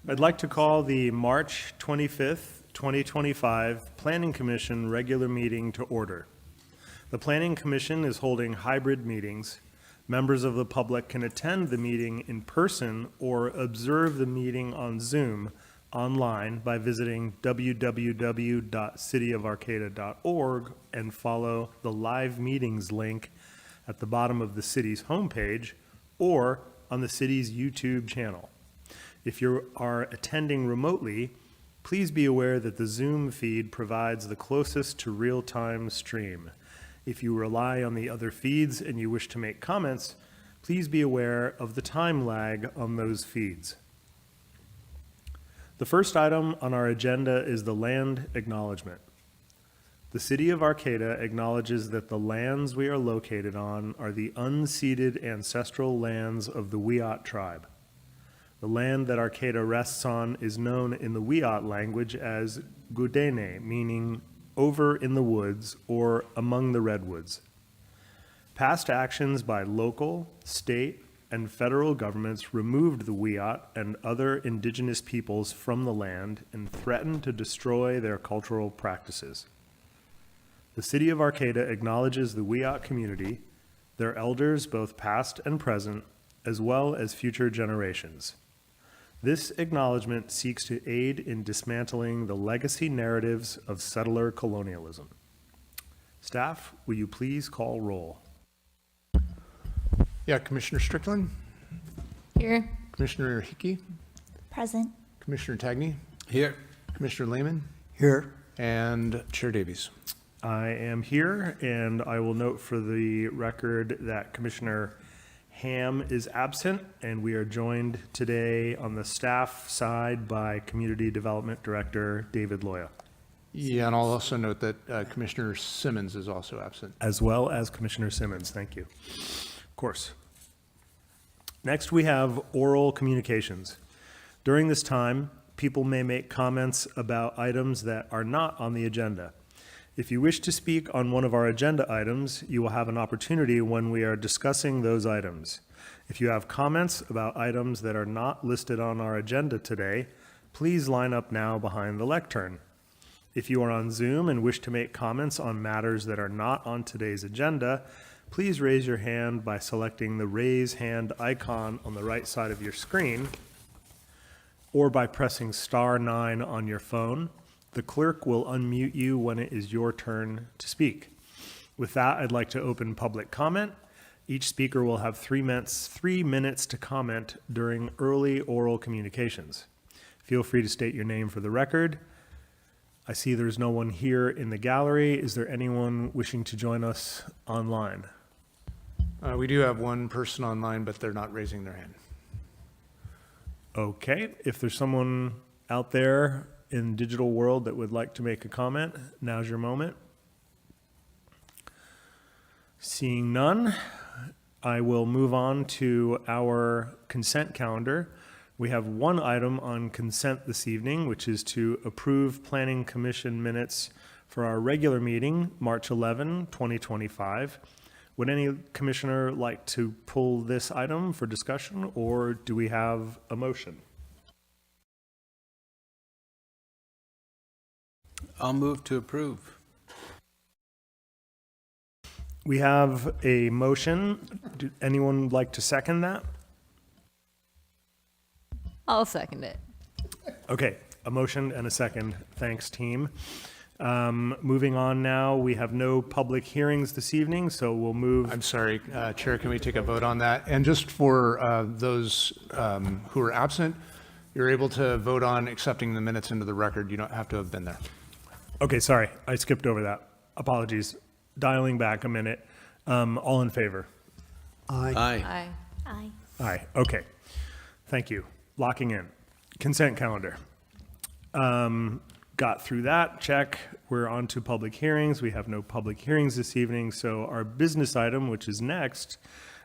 I'd like to call the March 25th, 2025 Planning Commission regular meeting to order. The Planning Commission is holding hybrid meetings. Members of the public can attend the meeting in person or observe the meeting on Zoom online by visiting www.cityofarcata.org and follow the live meetings link at the bottom of the city's homepage or on the city's YouTube channel. If you are attending remotely, please be aware that the Zoom feed provides the closest to real-time stream. If you rely on the other feeds and you wish to make comments, please be aware of the time lag on those feeds. The first item on our agenda is the land acknowledgement. The City of Arcata acknowledges that the lands we are located on are the unceded ancestral lands of the Wiyot tribe. The land that Arcata rests on is known in the Wiyot language as Gudene, meaning over in the woods or among the redwoods. Past actions by local, state, and federal governments removed the Wiyot and other indigenous peoples from the land and threatened to destroy their cultural practices. The City of Arcata acknowledges the Wiyot community, their elders both past and present, as well as future generations. This acknowledgement seeks to aid in dismantling the legacy narratives of settler colonialism. Staff, will you please call roll? Yeah, Commissioner Strickland, Here. Commissioner Hickey, Present. Commissioner Tagney, Here. Commissioner Lehman, Here. and Chair Davies. I am here, and I will note for the record that Commissioner Ham is absent, and we are joined today on the staff side by Community Development Director David Loya, Yeah, and I'll also note that Commissioner Simmons is also absent. as well as Commissioner Simmons. Thank you. Of course. Next, we have oral communications. During this time, people may make comments about items that are not on the agenda. If you wish to speak on one of our agenda items, you will have an opportunity when we are discussing those items. If you have comments about items that are not listed on our agenda today, please line up now behind the lectern. If you are on Zoom and wish to make comments on matters that are not on today's agenda, please raise your hand by selecting the raise hand icon on the right side of your screen or by pressing *9 on your phone. The clerk will unmute you when it is your turn to speak. With that, I'd like to open public comment. Each speaker will have 3 minutes to comment during early oral communications. Feel free to state your name for the record. I see there's no one here in the gallery. Is there anyone wishing to join us online? We do have one person online, but they're not raising their hand. Okay, if there's someone out there in the digital world that would like to make a comment, now's your moment. Seeing none, I will move on to our consent calendar. We have one item on consent this evening, which is to approve Planning Commission minutes for our regular meeting, March 11, 2025. Would any commissioner like to pull this item for discussion, or do we have a motion? I'll move to approve. We have a motion. Would anyone like to second that? I'll second it. Okay, a motion and a second. Thanks, team. Moving on now, we have no public hearings this evening, so we'll move. I'm sorry, Chair, can we take a vote on that? And just for those who are absent, you're able to vote on accepting the minutes into the record. You don't have to have been there. Okay, sorry, I skipped over that. Apologies. Dialing back a minute. All in favor? Aye. Aye. Aye. Aye, okay. Thank you. Locking in. Consent calendar. Got through that, check. We're on to public hearings. We have no public hearings this evening, so our business item, which is next,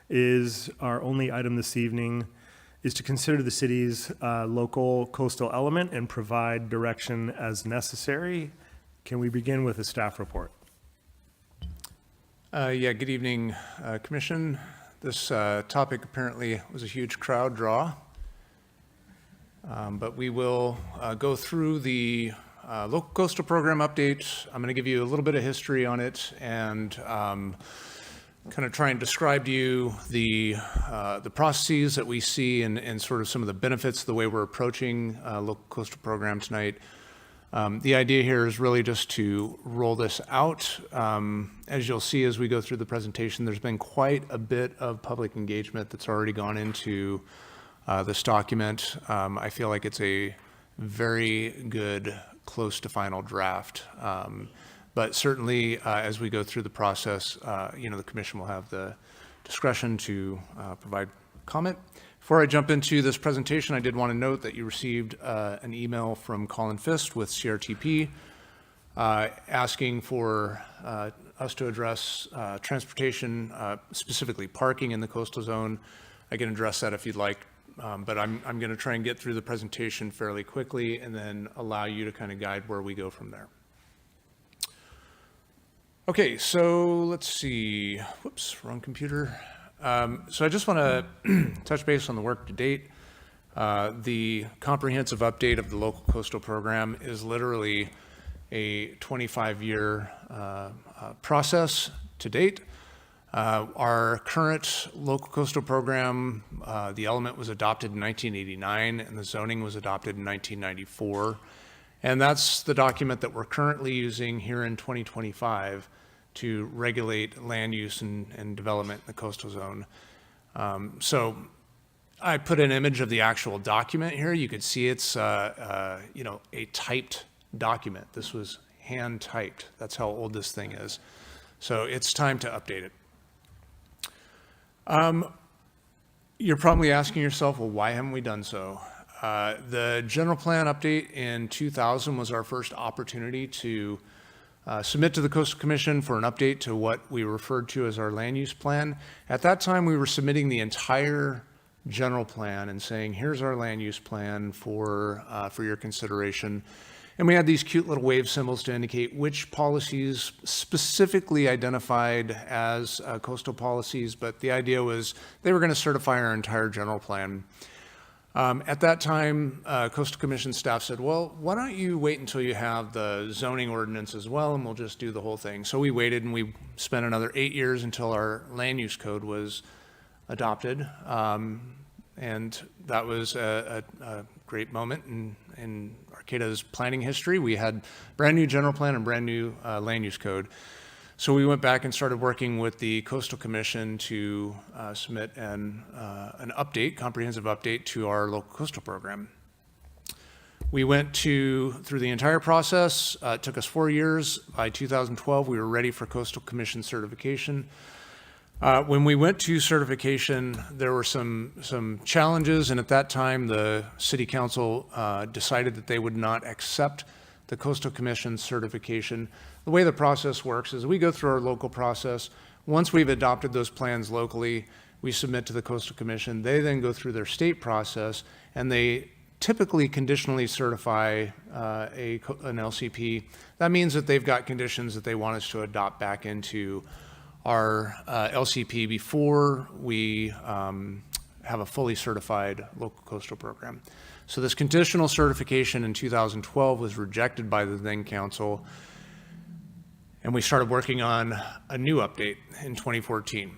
is our only item this evening, is to consider the city's local coastal element and provide direction as necessary. Can we begin with a staff report? Yeah, good evening, Commission. This topic apparently was a huge crowd draw, But we will go through the local coastal program update. I'm going to give you a little bit of history on it and kind of try and describe to you the processes that we see and sort of some of the benefits, the way we're approaching local coastal program tonight. The idea here is really just to roll this out. As you'll see as we go through the presentation, there's been quite a bit of public engagement that's already gone into this document. I feel like it's a very good, close to final draft. But certainly, as we go through the process, the commission will have the discretion to provide comment. Before I jump into this presentation, I did want to note that you received an email from Colin Fist with CRTP asking for us to address transportation, specifically parking in the coastal zone. I can address that if you'd like, but I'm going to try and get through the presentation fairly quickly and then allow you to kind of guide where we go from there. Okay, so let's see. Whoops, wrong computer. So I just want to touch base on the work to date. The comprehensive update of the local coastal program is literally a 25-year process to date. Our current local coastal program, the element was adopted in 1989 and the zoning was adopted in 1994. And that's the document that we're currently using here in 2025 to regulate land use and development in the coastal zone. So I put an image of the actual document here. You could see it's a typed document. This was hand typed. That's how old this thing is. So it's time to update it. You're probably asking yourself, well, why haven't we done so? The general plan update in 2000 was our first opportunity to submit to the Coastal Commission for an update to what we referred to as our land use plan. At that time, we were submitting the entire general plan and saying, here's our land use plan for your consideration. And we had these cute little wave symbols to indicate which policies specifically identified as coastal policies, but the idea was they were going to certify our entire general plan. At that time, Coastal Commission staff said, well, why don't you wait until you have the zoning ordinance as well, and we'll just do the whole thing. So we waited, and we spent another 8 years until our land use code was adopted. And that was a great moment in Arcata's planning history. We had brand new general plan and brand new land use code. So we went back and started working with the Coastal Commission to submit an update, comprehensive update to our local coastal program. We went through the entire process. It took us 4 years. By 2012, we were ready for Coastal Commission certification. When we went to certification, there were some challenges, and at that time, the City Council decided that they would not accept the Coastal Commission certification. The way the process works is we go through our local process. Once we've adopted those plans locally, we submit to the Coastal Commission. They then go through their state process, and they typically conditionally certify an LCP. That means that they've got conditions that they want us to adopt back into our LCP before we have a fully certified local coastal program. So this conditional certification in 2012 was rejected by the then council, and we started working on a new update in 2014.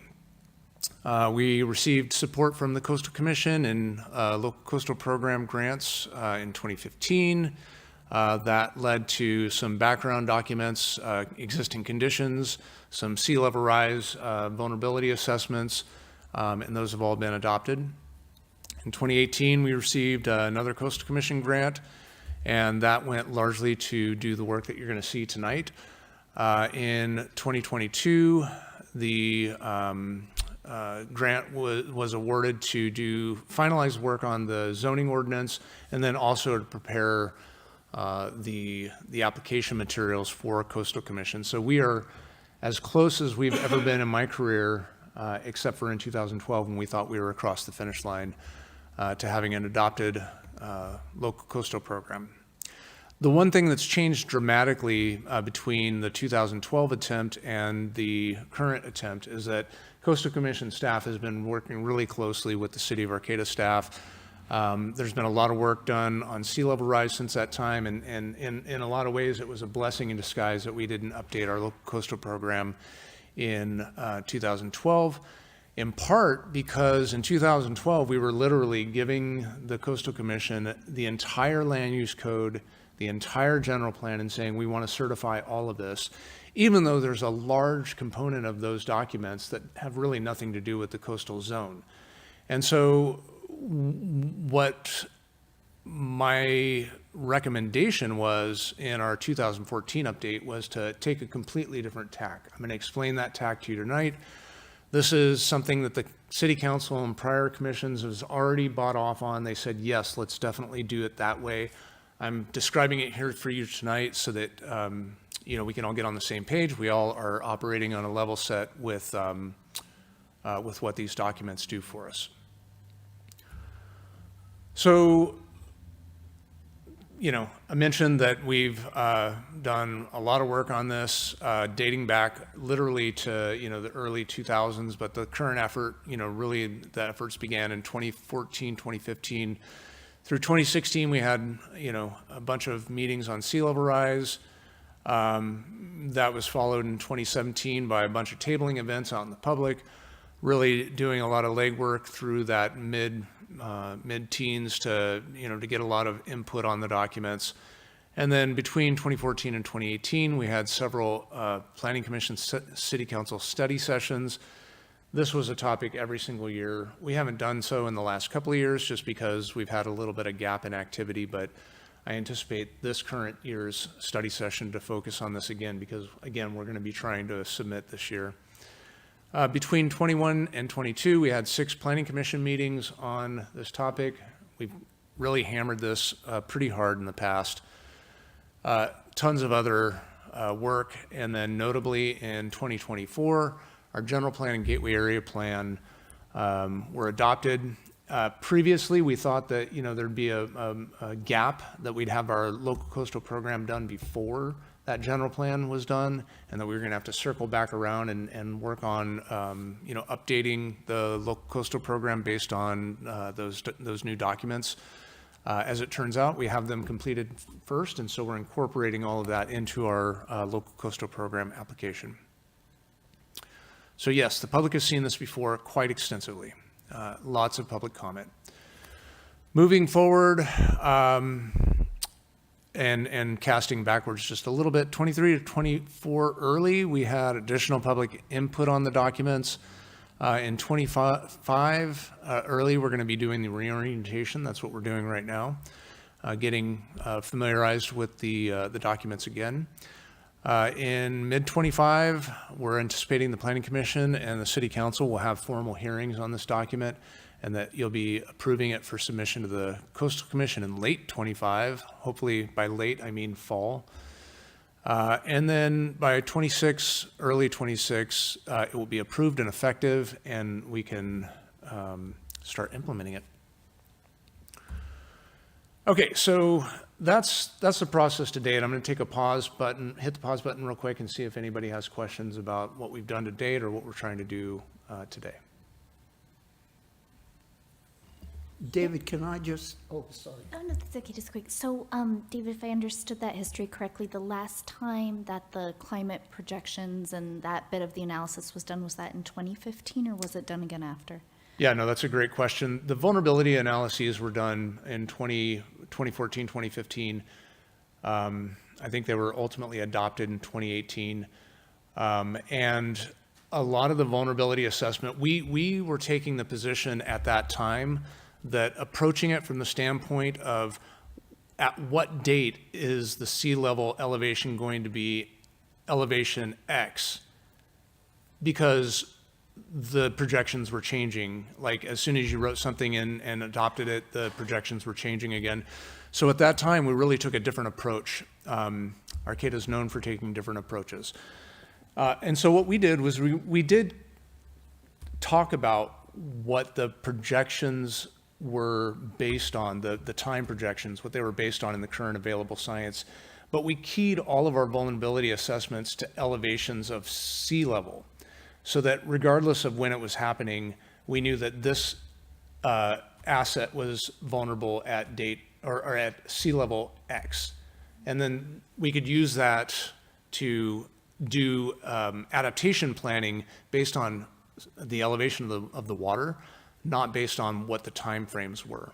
We received support from the Coastal Commission and local coastal program grants in 2015. That led to some background documents, existing conditions, some sea level rise vulnerability assessments, and those have all been adopted. In 2018, we received another Coastal Commission grant, and that went largely to do the work that you're going to see tonight. In 2022, the grant was awarded to do finalized work on the zoning ordinance, and then also to prepare the application materials for Coastal Commission. So we are as close as we've ever been in my career, except for in 2012 when we thought we were across the finish line, to having an adopted local coastal program. The one thing that's changed dramatically between the 2012 attempt and the current attempt is that Coastal Commission staff has been working really closely with the City of Arcata staff There's been a lot of work done on sea level rise since that time, and in a lot of ways, it was a blessing in disguise that we didn't update our local coastal program in 2012, in part because in 2012, we were literally giving the Coastal Commission the entire land use code, the entire general plan, and saying we want to certify all of this, even though there's a large component of those documents that have really nothing to do with the coastal zone. And so what my recommendation was in our 2014 update was to take a completely different tack. I'm going to explain that tack to you tonight. This is something that the city council and prior commissions has already bought off on. They said, yes, let's definitely do it that way. I'm describing it here for you tonight so that we can all get on the same page. We all are operating on a level set with what these documents do for us. So, I mentioned that we've done a lot of work on this, dating back literally to, the early 2000s, but the current effort, really the efforts began in 2014, 2015. Through 2016, we had, a bunch of meetings on sea level rise. That was followed in 2017 by a bunch of tabling events out in the public, really doing a lot of legwork through that mid-teens to get a lot of input on the documents. And then between 2014 and 2018, we had several Planning Commission City Council study sessions. This was a topic every single year. We haven't done so in the last couple of years just because we've had a little bit of gap in activity, but I anticipate this current year's study session to focus on this again because, again, we're going to be trying to submit this year. Between 21 and 22, we had 6 Planning Commission meetings on this topic. We've really hammered this pretty hard in the past. Tons of other work, and then notably in 2024, our general plan and gateway area plan were adopted. Previously, we thought that there'd be a gap, that we'd have our local coastal program done before that general plan was done, and that we were going to have to circle back around and work on updating the local coastal program based on those new documents. As it turns out, we have them completed first, and so we're incorporating all of that into our local coastal program application. So yes, the public has seen this before quite extensively. Lots of public comment. Moving forward, and casting backwards just a little bit, 23 to 24 early, we had additional public input on the documents. In 25 early, we're going to be doing the reorientation. That's what we're doing right now, getting familiarized with the documents again. In mid-25, we're anticipating the Planning Commission and the City Council will have formal hearings on this document, and that you'll be approving it for submission to the Coastal Commission in late 25. Hopefully by late, I mean fall. And then by 26, early 26, it will be approved and effective, and we can start implementing it. Okay, so that's the process to date. I'm going to take a pause button, hit the pause button real quick, and see if anybody has questions about what we've done to date or what we're trying to do today. David, can I just, oh, sorry. Oh, no, that's okay, just quick. So, David, if I understood that history correctly, the last time that the climate projections and that bit of the analysis was done, was that in 2015, or was it done again after? Yeah, no, that's a great question. The vulnerability analyses were done in 2014, 2015. I think they were ultimately adopted in 2018. And a lot of the vulnerability assessment, we were taking the position at that time that approaching it from the standpoint of at what date is the sea level elevation going to be elevation X, because the projections were changing. Like as soon as you wrote something in and adopted it, the projections were changing again. So at that time, we really took a different approach. Arcata is known for taking different approaches. And so what we did was we did talk about what the projections were based on, the time projections, what they were based on in the current available science. But we keyed all of our vulnerability assessments to elevations of sea level, so that regardless of when it was happening, we knew that this asset was vulnerable at date or at sea level X. And then we could use that to do adaptation planning based on the elevation of the water, not based on what the timeframes were.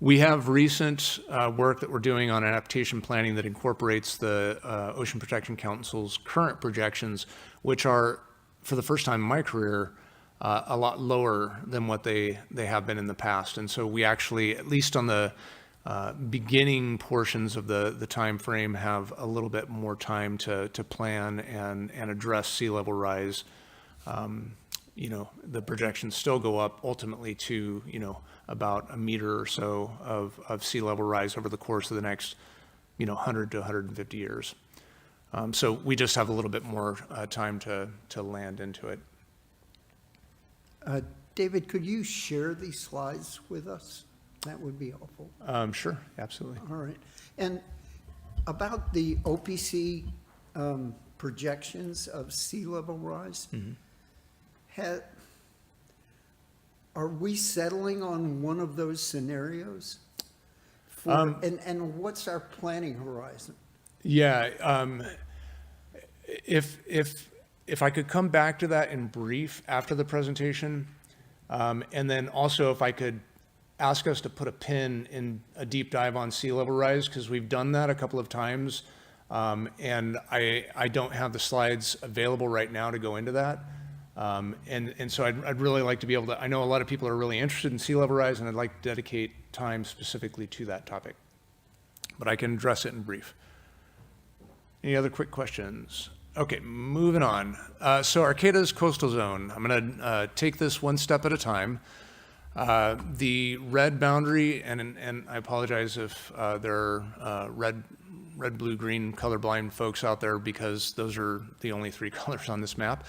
We have recent work that we're doing on adaptation planning that incorporates the Ocean Protection Council's current projections, which are, for the first time in my career, a lot lower than what they have been in the past. And so we actually, at least on the beginning portions of the time frame, have a little bit more time to plan and address sea level rise. The projections still go up ultimately to, about a meter or so of sea level rise over the course of the next, 100 to 150 years. So we just have a little bit more time to land into it. David, could you share these slides with us? That would be helpful. Sure, absolutely. All right. And about the OPC projections of sea level rise, are we settling on one of those scenarios? And what's our planning horizon? Yeah, if I could come back to that in brief after the presentation, and then also if I could ask us to put a pin in a deep dive on sea level rise, because we've done that a couple of times, and I don't have the slides available right now to go into that. And so I'd really like to be able to, I know a lot of people are really interested in sea level rise, and I'd like to dedicate time specifically to that topic, but I can address it in brief. Any other quick questions? Okay, moving on. So Arcata's coastal zone, I'm gonna take this one step at a time. The red boundary, and I apologize if there are red, blue, green colorblind folks out there, because those are the only three colors on this map.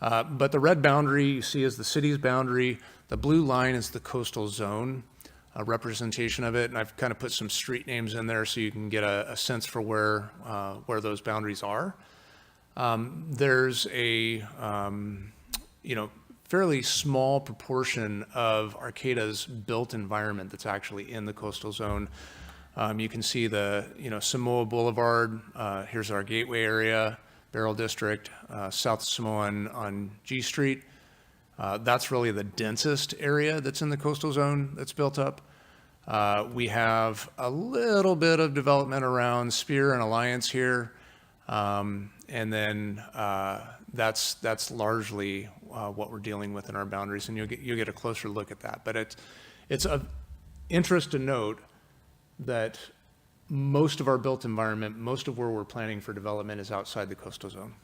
But the red boundary you see is the city's boundary. The blue line is the coastal zone, a representation of it. And I've kind of put some street names in there so you can get a sense for where those boundaries are. There's a, fairly small proportion of Arcata's built environment that's actually in the coastal zone. You can see the, Samoa Boulevard, here's our gateway area, Barrel District, South Samoa on G Street. That's really the densest area that's in the coastal zone that's built up. We have a little bit of development around Spear and Alliance here. And then that's largely what we're dealing with in our boundaries, and you'll get a closer look at that. But it's of interest to note that most of our built environment, most of where we're planning for development, is outside the coastal zone.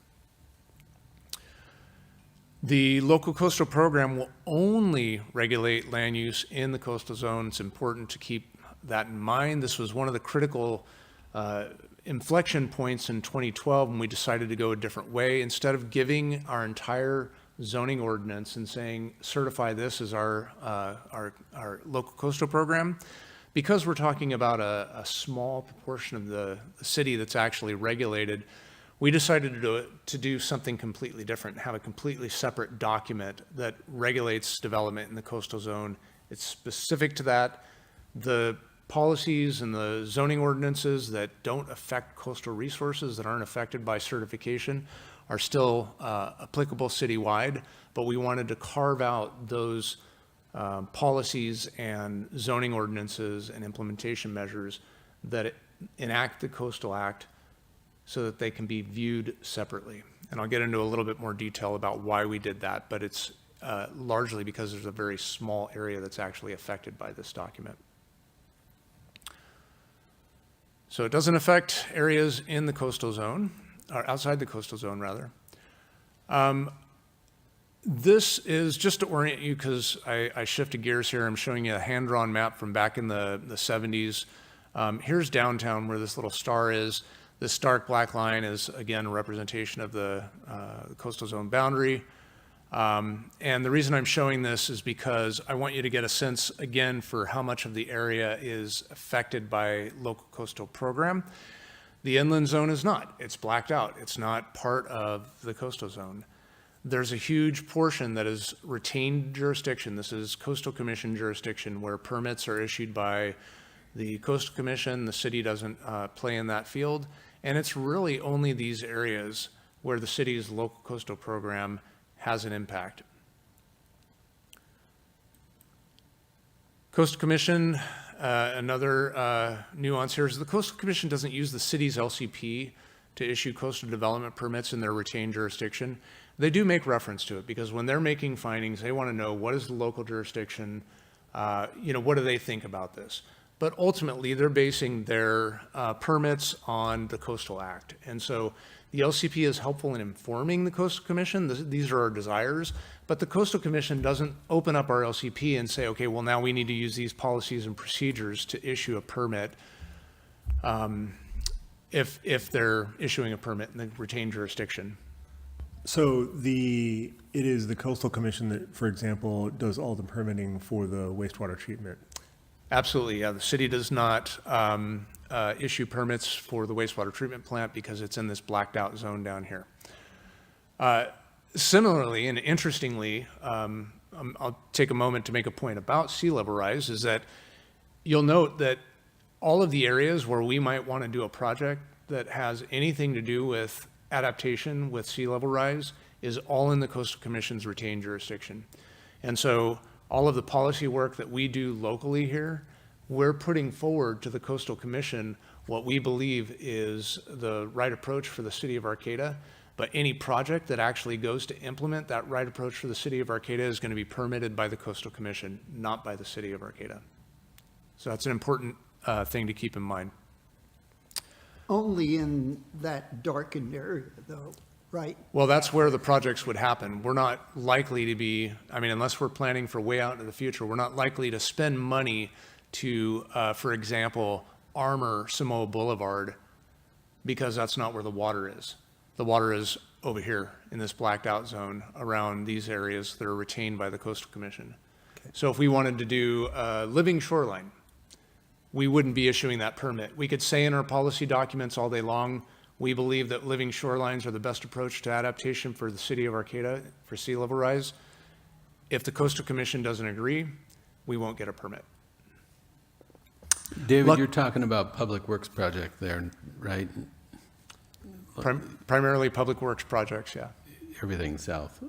The local coastal program will only regulate land use in the coastal zone. It's important to keep that in mind. This was one of the critical inflection points in 2012 when we decided to go a different way. Instead of giving our entire zoning ordinance and saying, certify this as our local coastal program, because we're talking about a small proportion of the city that's actually regulated, we decided to do something completely different, have a completely separate document that regulates development in the coastal zone. It's specific to that. The policies and the zoning ordinances that don't affect coastal resources, that aren't affected by certification, are still applicable citywide, but we wanted to carve out those policies and zoning ordinances and implementation measures that enact the Coastal Act so that they can be viewed separately. And I'll get into a little bit more detail about why we did that, but it's largely because there's a very small area that's actually affected by this document. So it doesn't affect areas in the coastal zone, or outside the coastal zone, rather. This is just to orient you, because I shifted gears here. I'm showing you a hand-drawn map from back in the 70s. Here's downtown where this little star is. This dark black line is, again, a representation of the coastal zone boundary. And the reason I'm showing this is because I want you to get a sense, again, for how much of the area is affected by local coastal program. The inland zone is not. It's blacked out. It's not part of the coastal zone. there's a huge portion that is retained jurisdiction. This is Coastal Commission jurisdiction where permits are issued by the Coastal Commission. The city doesn't play in that field. And it's really only these areas where the city's local coastal program has an impact. Coastal Commission, another nuance here is the Coastal Commission doesn't use the city's LCP to issue coastal development permits in their retained jurisdiction. They do make reference to it because when they're making findings, they want to know what is the local jurisdiction, what do they think about this? But ultimately, they're basing their permits on the Coastal Act. And so the LCP is helpful in informing the Coastal Commission. These are our desires. But the Coastal Commission doesn't open up our LCP and say, okay, well, now we need to use these policies and procedures to issue a permit if they're issuing a permit in the retained jurisdiction. So it is the Coastal Commission that, for example, does all the permitting for the wastewater treatment? Absolutely, yeah. The city does not issue permits for the wastewater treatment plant because it's in this blacked out zone down here. Similarly, and interestingly, I'll take a moment to make a point about sea level rise, is that you'll note that all of the areas where we might want to do a project that has anything to do with adaptation with sea level rise is all in the Coastal Commission's retained jurisdiction. And so all of the policy work that we do locally here, we're putting forward to the Coastal Commission what we believe is the right approach for the city of Arcata. But any project that actually goes to implement that right approach for the city of Arcata is going to be permitted by the Coastal Commission, not by the city of Arcata. So that's an important thing to keep in mind. Only in that darkened area, though, right? Well, that's where the projects would happen. We're not likely to be, unless we're planning for way out into the future, we're not likely to spend money to, for example, armor Samoa Boulevard because that's not where the water is. The water is over here in this blacked out zone around these areas that are retained by the Coastal Commission. Okay. So if we wanted to do a living shoreline, we wouldn't be issuing that permit. We could say in our policy documents all day long, we believe that living shorelines are the best approach to adaptation for the city of Arcata for sea level rise. If the Coastal Commission doesn't agree, we won't get a permit. David, you're talking about public works project there, right? Primarily public works projects, yeah. Everything south.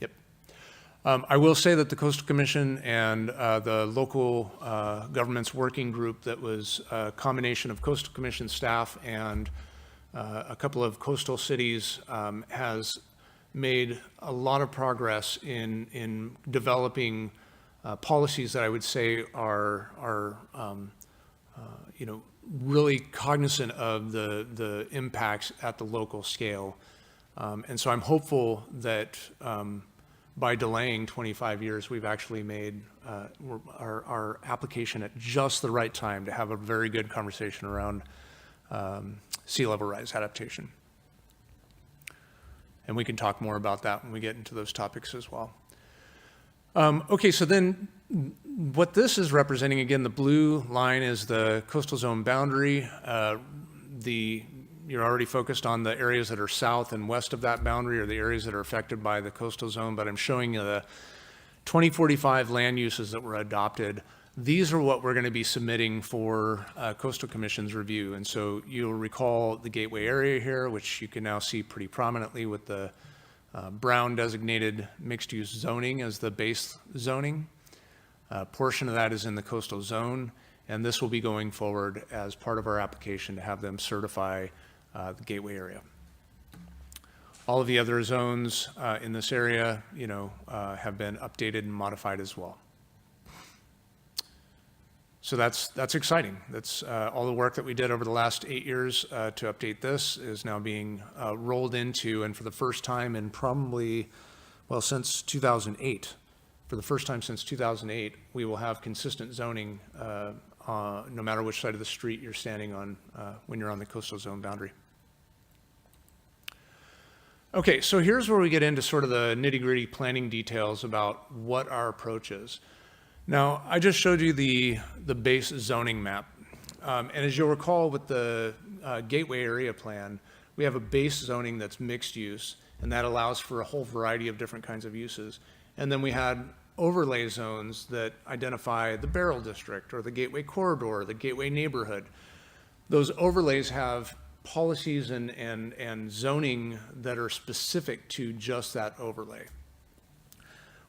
Yep. I will say that the Coastal Commission and the local governments working group that was a combination of Coastal Commission staff and a couple of coastal cities has made a lot of progress in developing policies that I would say are really cognizant of the impacts at the local scale. And so I'm hopeful that by delaying 25 years, we've actually made our application at just the right time to have a very good conversation around sea level rise adaptation. And we can talk more about that when we get into those topics as well. Okay, so then what this is representing, again, the blue line is the coastal zone boundary. You're already focused on the areas that are south and west of that boundary or the areas that are affected by the coastal zone, but I'm showing you the 2045 land uses that were adopted. These are what we're going to be submitting for Coastal Commission's review. And so you'll recall the gateway area here, which you can now see pretty prominently with the brown designated mixed-use zoning as the base zoning. Portion of that is in the coastal zone, and this will be going forward as part of our application to have them certify the gateway area. All of the other zones in this area, have been updated and modified as well. So that's exciting. That's all the work that we did over the last 8 years to update this is now being rolled into, and for the first time in probably, since 2008. For the first time since 2008, we will have consistent zoning no matter which side of the street you're standing on when you're on the coastal zone boundary. Okay, so here's where we get into sort of the nitty-gritty planning details about what our approach is. Now, I just showed you the base zoning map. And as you'll recall with the gateway area plan, we have a base zoning that's mixed use. and that allows for a whole variety of different kinds of uses. And then we had overlay zones that identify the Barrel District or the Gateway Corridor, the Gateway Neighborhood. Those overlays have policies and zoning that are specific to just that overlay.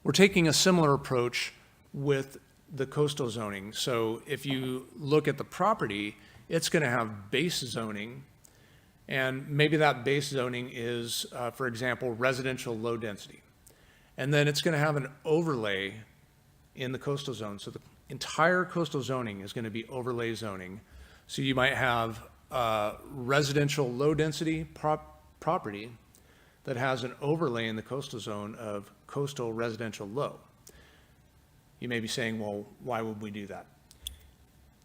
We're taking a similar approach with the coastal zoning. So if you look at the property, it's going to have base zoning, and maybe that base zoning is, for example, residential low density. And then it's going to have an overlay in the coastal zone. So the entire coastal zoning is going to be overlay zoning. So you might have residential low density property that has an overlay in the coastal zone of coastal residential low. You may be saying, well, why would we do that?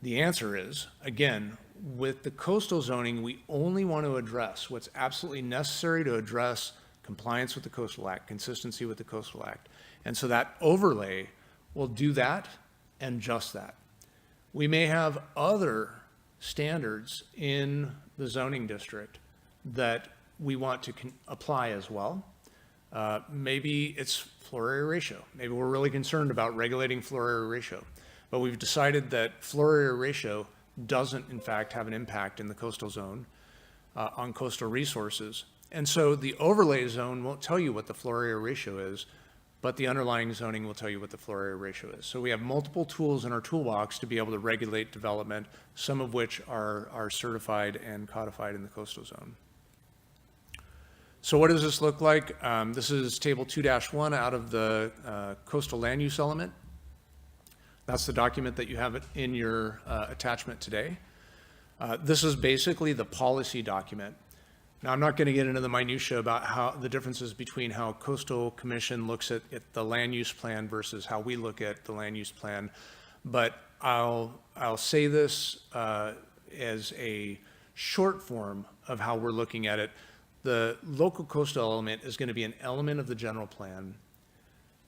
The answer is, again, with the coastal zoning, we only want to address what's absolutely necessary to address compliance with the Coastal Act, consistency with the Coastal Act. And so that overlay will do that and just that. We may have other standards in the zoning district that we want to apply as well. Maybe it's floor area ratio. Maybe we're really concerned about regulating floor area ratio, but we've decided that floor area ratio doesn't in fact have an impact in the coastal zone on coastal resources. And so the overlay zone won't tell you what the floor area ratio is, but the underlying zoning will tell you what the floor area ratio is. So we have multiple tools in our toolbox to be able to regulate development, some of which are certified and codified in the coastal zone. So what does this look like? This is table 2-1 out of the coastal land use element. That's the document that you have in your attachment today. This is basically the policy document. Now, I'm not going to get into the minutia about how the differences between how Coastal Commission looks at the land use plan versus how we look at the land use plan, but I'll say this as a short form of how we're looking at it. The local coastal element is going to be an element of the general plan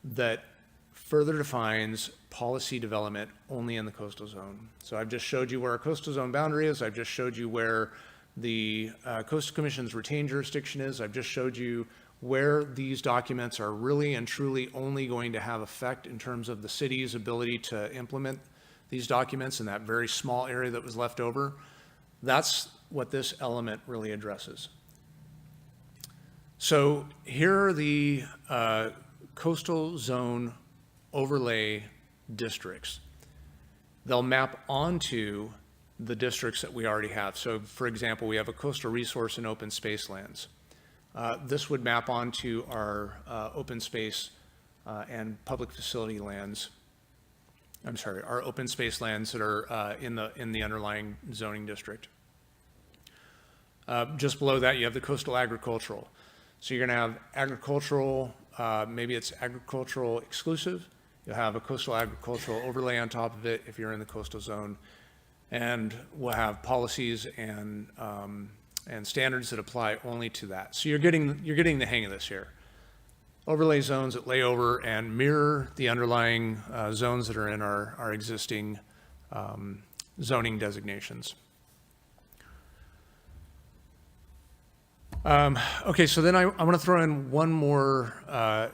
that further defines policy development only in the coastal zone. So I've just showed you where our coastal zone boundary is. I've just showed you where the Coastal Commission's retained jurisdiction is. I've just showed you where these documents are really and truly only going to have effect in terms of the city's ability to implement these documents in that very small area that was left over. That's what this element really addresses. So here are the coastal zone overlay districts. They'll map onto the districts that we already have. So for example, we have a coastal resource and open space lands. This would map onto our open space and public facility lands. I'm sorry, our open space lands that are in the underlying zoning district. Just below that, you have the coastal agricultural. So you're going to have agricultural, maybe it's agricultural exclusive. You'll have a coastal agricultural overlay on top of it if you're in the coastal zone. And we'll have policies and standards that apply only to that. So you're getting the hang of this here. Overlay zones that lay over and mirror the underlying zones that are in our existing zoning designations. Okay, so then I want to throw in one more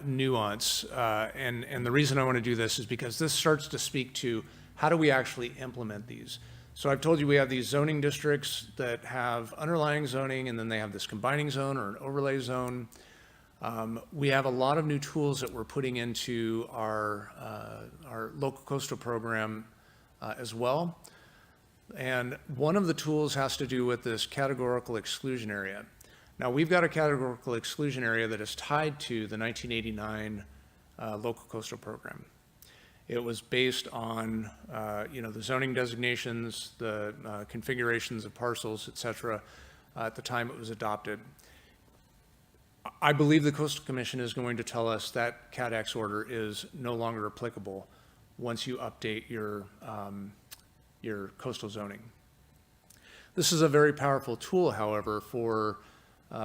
nuance, and the reason I want to do this is because this starts to speak to how do we actually implement these. So I've told you we have these zoning districts that have underlying zoning, and then they have this combining zone or an overlay zone. We have a lot of new tools that we're putting into our local coastal program as well. And one of the tools has to do with this categorical exclusion area. Now, we've got a categorical exclusion area that is tied to the 1989 local coastal program. It was based on, the zoning designations, the configurations of parcels, et cetera, at the time it was adopted. I believe the Coastal Commission is going to tell us that CADX order is no longer applicable once you update your coastal zoning. This is a very powerful tool, however, for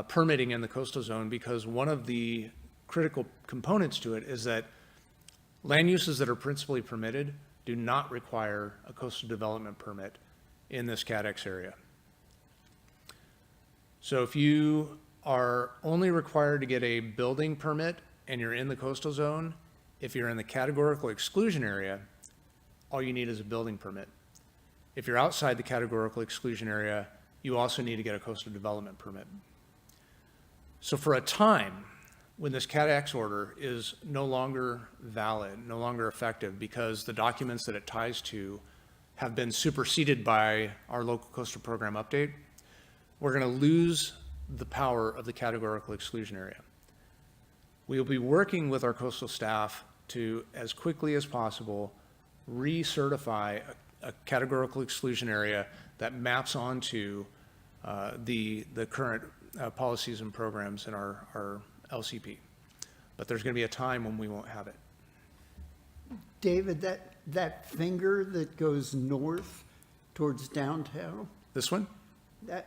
permitting in the coastal zone, because one of the critical components to it is that land uses that are principally permitted do not require a coastal development permit in this CADX area. So if you are only required to get a building permit and you're in the coastal zone. If you're in the categorical exclusion area, all you need is a building permit. If you're outside the categorical exclusion area, you also need to get a coastal development permit. So for a time, when this Cat X order is no longer valid, no longer effective, because the documents that it ties to have been superseded by our local coastal program update, we're going to lose the power of the categorical exclusion area. We will be working with our coastal staff to, as quickly as possible, recertify a categorical exclusion area that maps onto the current policies and programs in our LCP. But there's going to be a time when we won't have it. David, that finger that goes north towards downtown, This one?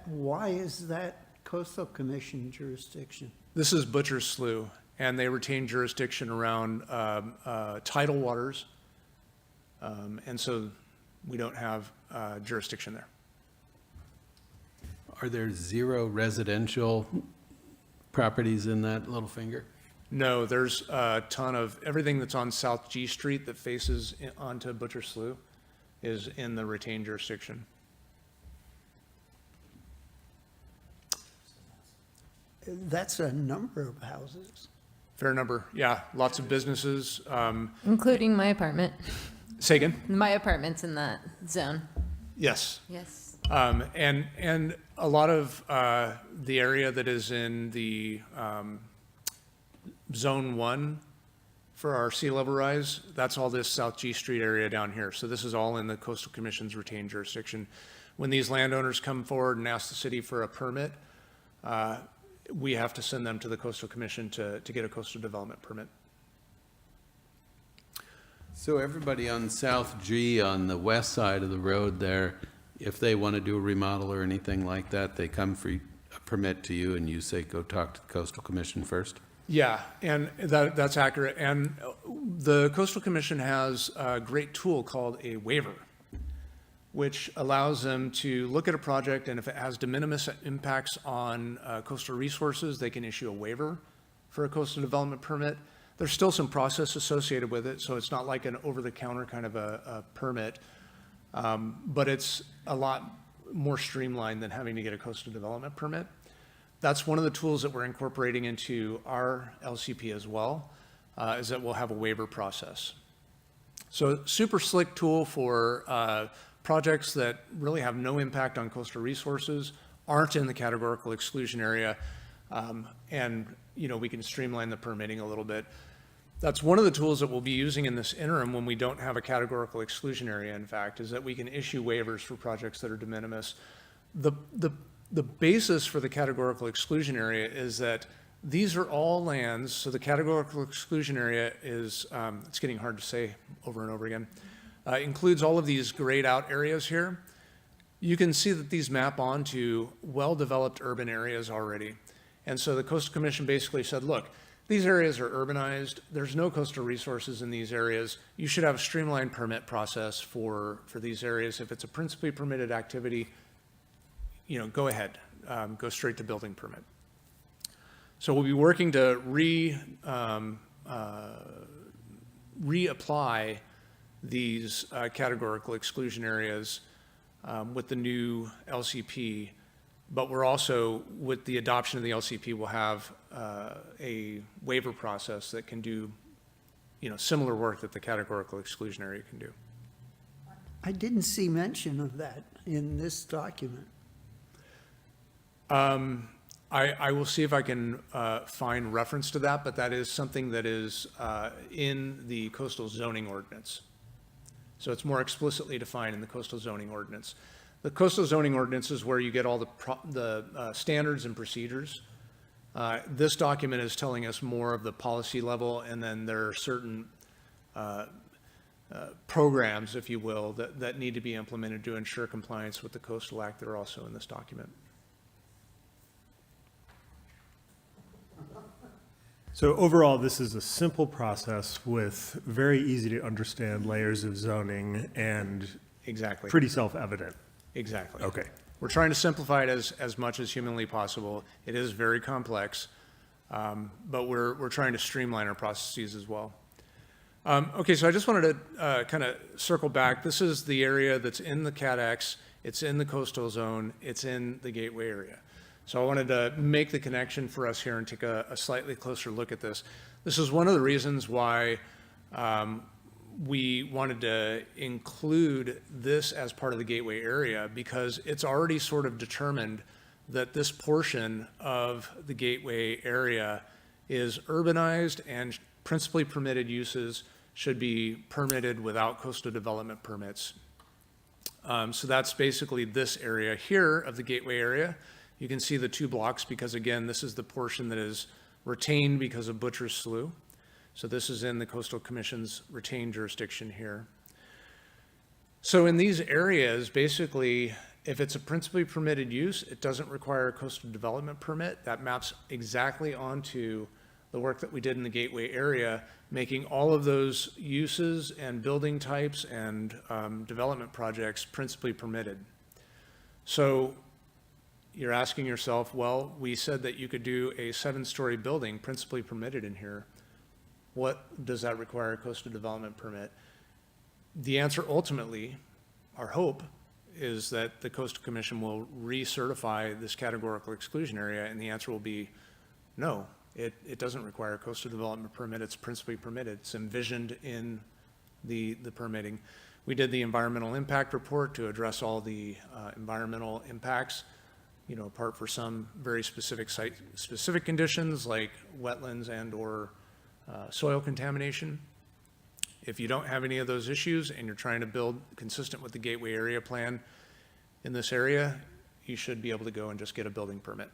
why is that coastal commission jurisdiction? This is Butcher's Slough, and they retain jurisdiction around tidal waters. And so we don't have jurisdiction there. Are there 0 residential properties in that little finger? No, there's a ton of, everything that's on South G Street that faces onto Butcher Slough is in the retained jurisdiction. That's a number of houses. Fair number, yeah, lots of businesses. Including my apartment. Say again? My apartment's in that zone. Yes. Yes. And a lot of the area that is in the Zone 1 for our sea level rise, that's all this South G Street area down here. So this is all in the Coastal Commission's retained jurisdiction. When these landowners come forward and ask the city for a permit, we have to send them to the Coastal Commission to get a coastal development permit. So everybody on South G on the west side of the road there, if they want to do a remodel or anything like that, they come for a permit to you and you say, go talk to the Coastal Commission first? Yeah, and that's accurate. And the Coastal Commission has a great tool called a waiver, which allows them to look at a project, and if it has de minimis impacts on coastal resources, they can issue a waiver for a coastal development permit. There's still some process associated with it, so it's not like an over-the-counter kind of a permit, but it's a lot more streamlined than having to get a coastal development permit. That's one of the tools that we're incorporating into our LCP as well, is that we'll have a waiver process. So super slick tool for projects that really have no impact on coastal resources, aren't in the categorical exclusion area, and we can streamline the permitting a little bit. That's one of the tools that we'll be using in this interim when we don't have a categorical exclusion area, in fact, is that we can issue waivers for projects that are de minimis. The basis for the categorical exclusion area is that these are all lands, so the categorical exclusion area is, it's getting hard to say over and over again, includes all of these grayed out areas here. You can see that these map onto well-developed urban areas already. And so the Coastal Commission basically said, look, these areas are urbanized, there's no coastal resources in these areas, you should have a streamlined permit process for these areas. If it's a principally permitted activity, go ahead, go straight to building permit. So we'll be working to reapply these categorical exclusion areas with the new LCP, but we're also, with the adoption of the LCP, we'll have a waiver process that can do, similar work that the categorical exclusion area can do. I didn't see mention of that in this document. I will see if I can find reference to that, but that is something that is in the coastal zoning ordinance. So it's more explicitly defined in the coastal zoning ordinance. The coastal zoning ordinance is where you get all the standards and procedures. This document is telling us more of the policy level, and then there are certain programs, if you will, that need to be implemented to ensure compliance with the Coastal Act that are also in this document. So overall, this is a simple process with very easy to understand layers of zoning and Exactly. pretty self-evident. Exactly. Okay, We're trying to simplify it as much as humanly possible. It is very complex, but we're trying to streamline our processes as well. Okay, so I just wanted to kind of circle back. This is the area that's in the CADX, it's in the coastal zone, it's in the gateway area. So I wanted to make the connection for us here and take a slightly closer look at this. This is one of the reasons why we wanted to include this as part of the gateway area, because it's already sort of determined that this portion of the gateway area is urbanized and principally permitted uses should be permitted without coastal development permits. So that's basically this area here of the gateway area. You can see the 2 blocks because, again, this is the portion that is retained because of Butcher's Slough. So this is in the Coastal Commission's retained jurisdiction here. So in these areas, basically, if it's a principally permitted use, it doesn't require a coastal development permit. That maps exactly onto the work that we did in the gateway area, making all of those uses and building types and development projects principally permitted. So you're asking yourself, well, we said that you could do a 7-story building principally permitted in here. What does that require a coastal development permit? The answer ultimately, our hope, is that the Coastal Commission will recertify this categorical exclusion area, and the answer will be no. It doesn't require a coastal development permit. It's principally permitted. It's envisioned in the permitting. We did the environmental impact report to address all the environmental impacts, you know, apart for some very specific site-specific conditions like wetlands and or soil contamination. If you don't have any of those issues and you're trying to build consistent with the gateway area plan in this area, you should be able to go and just get a building permit.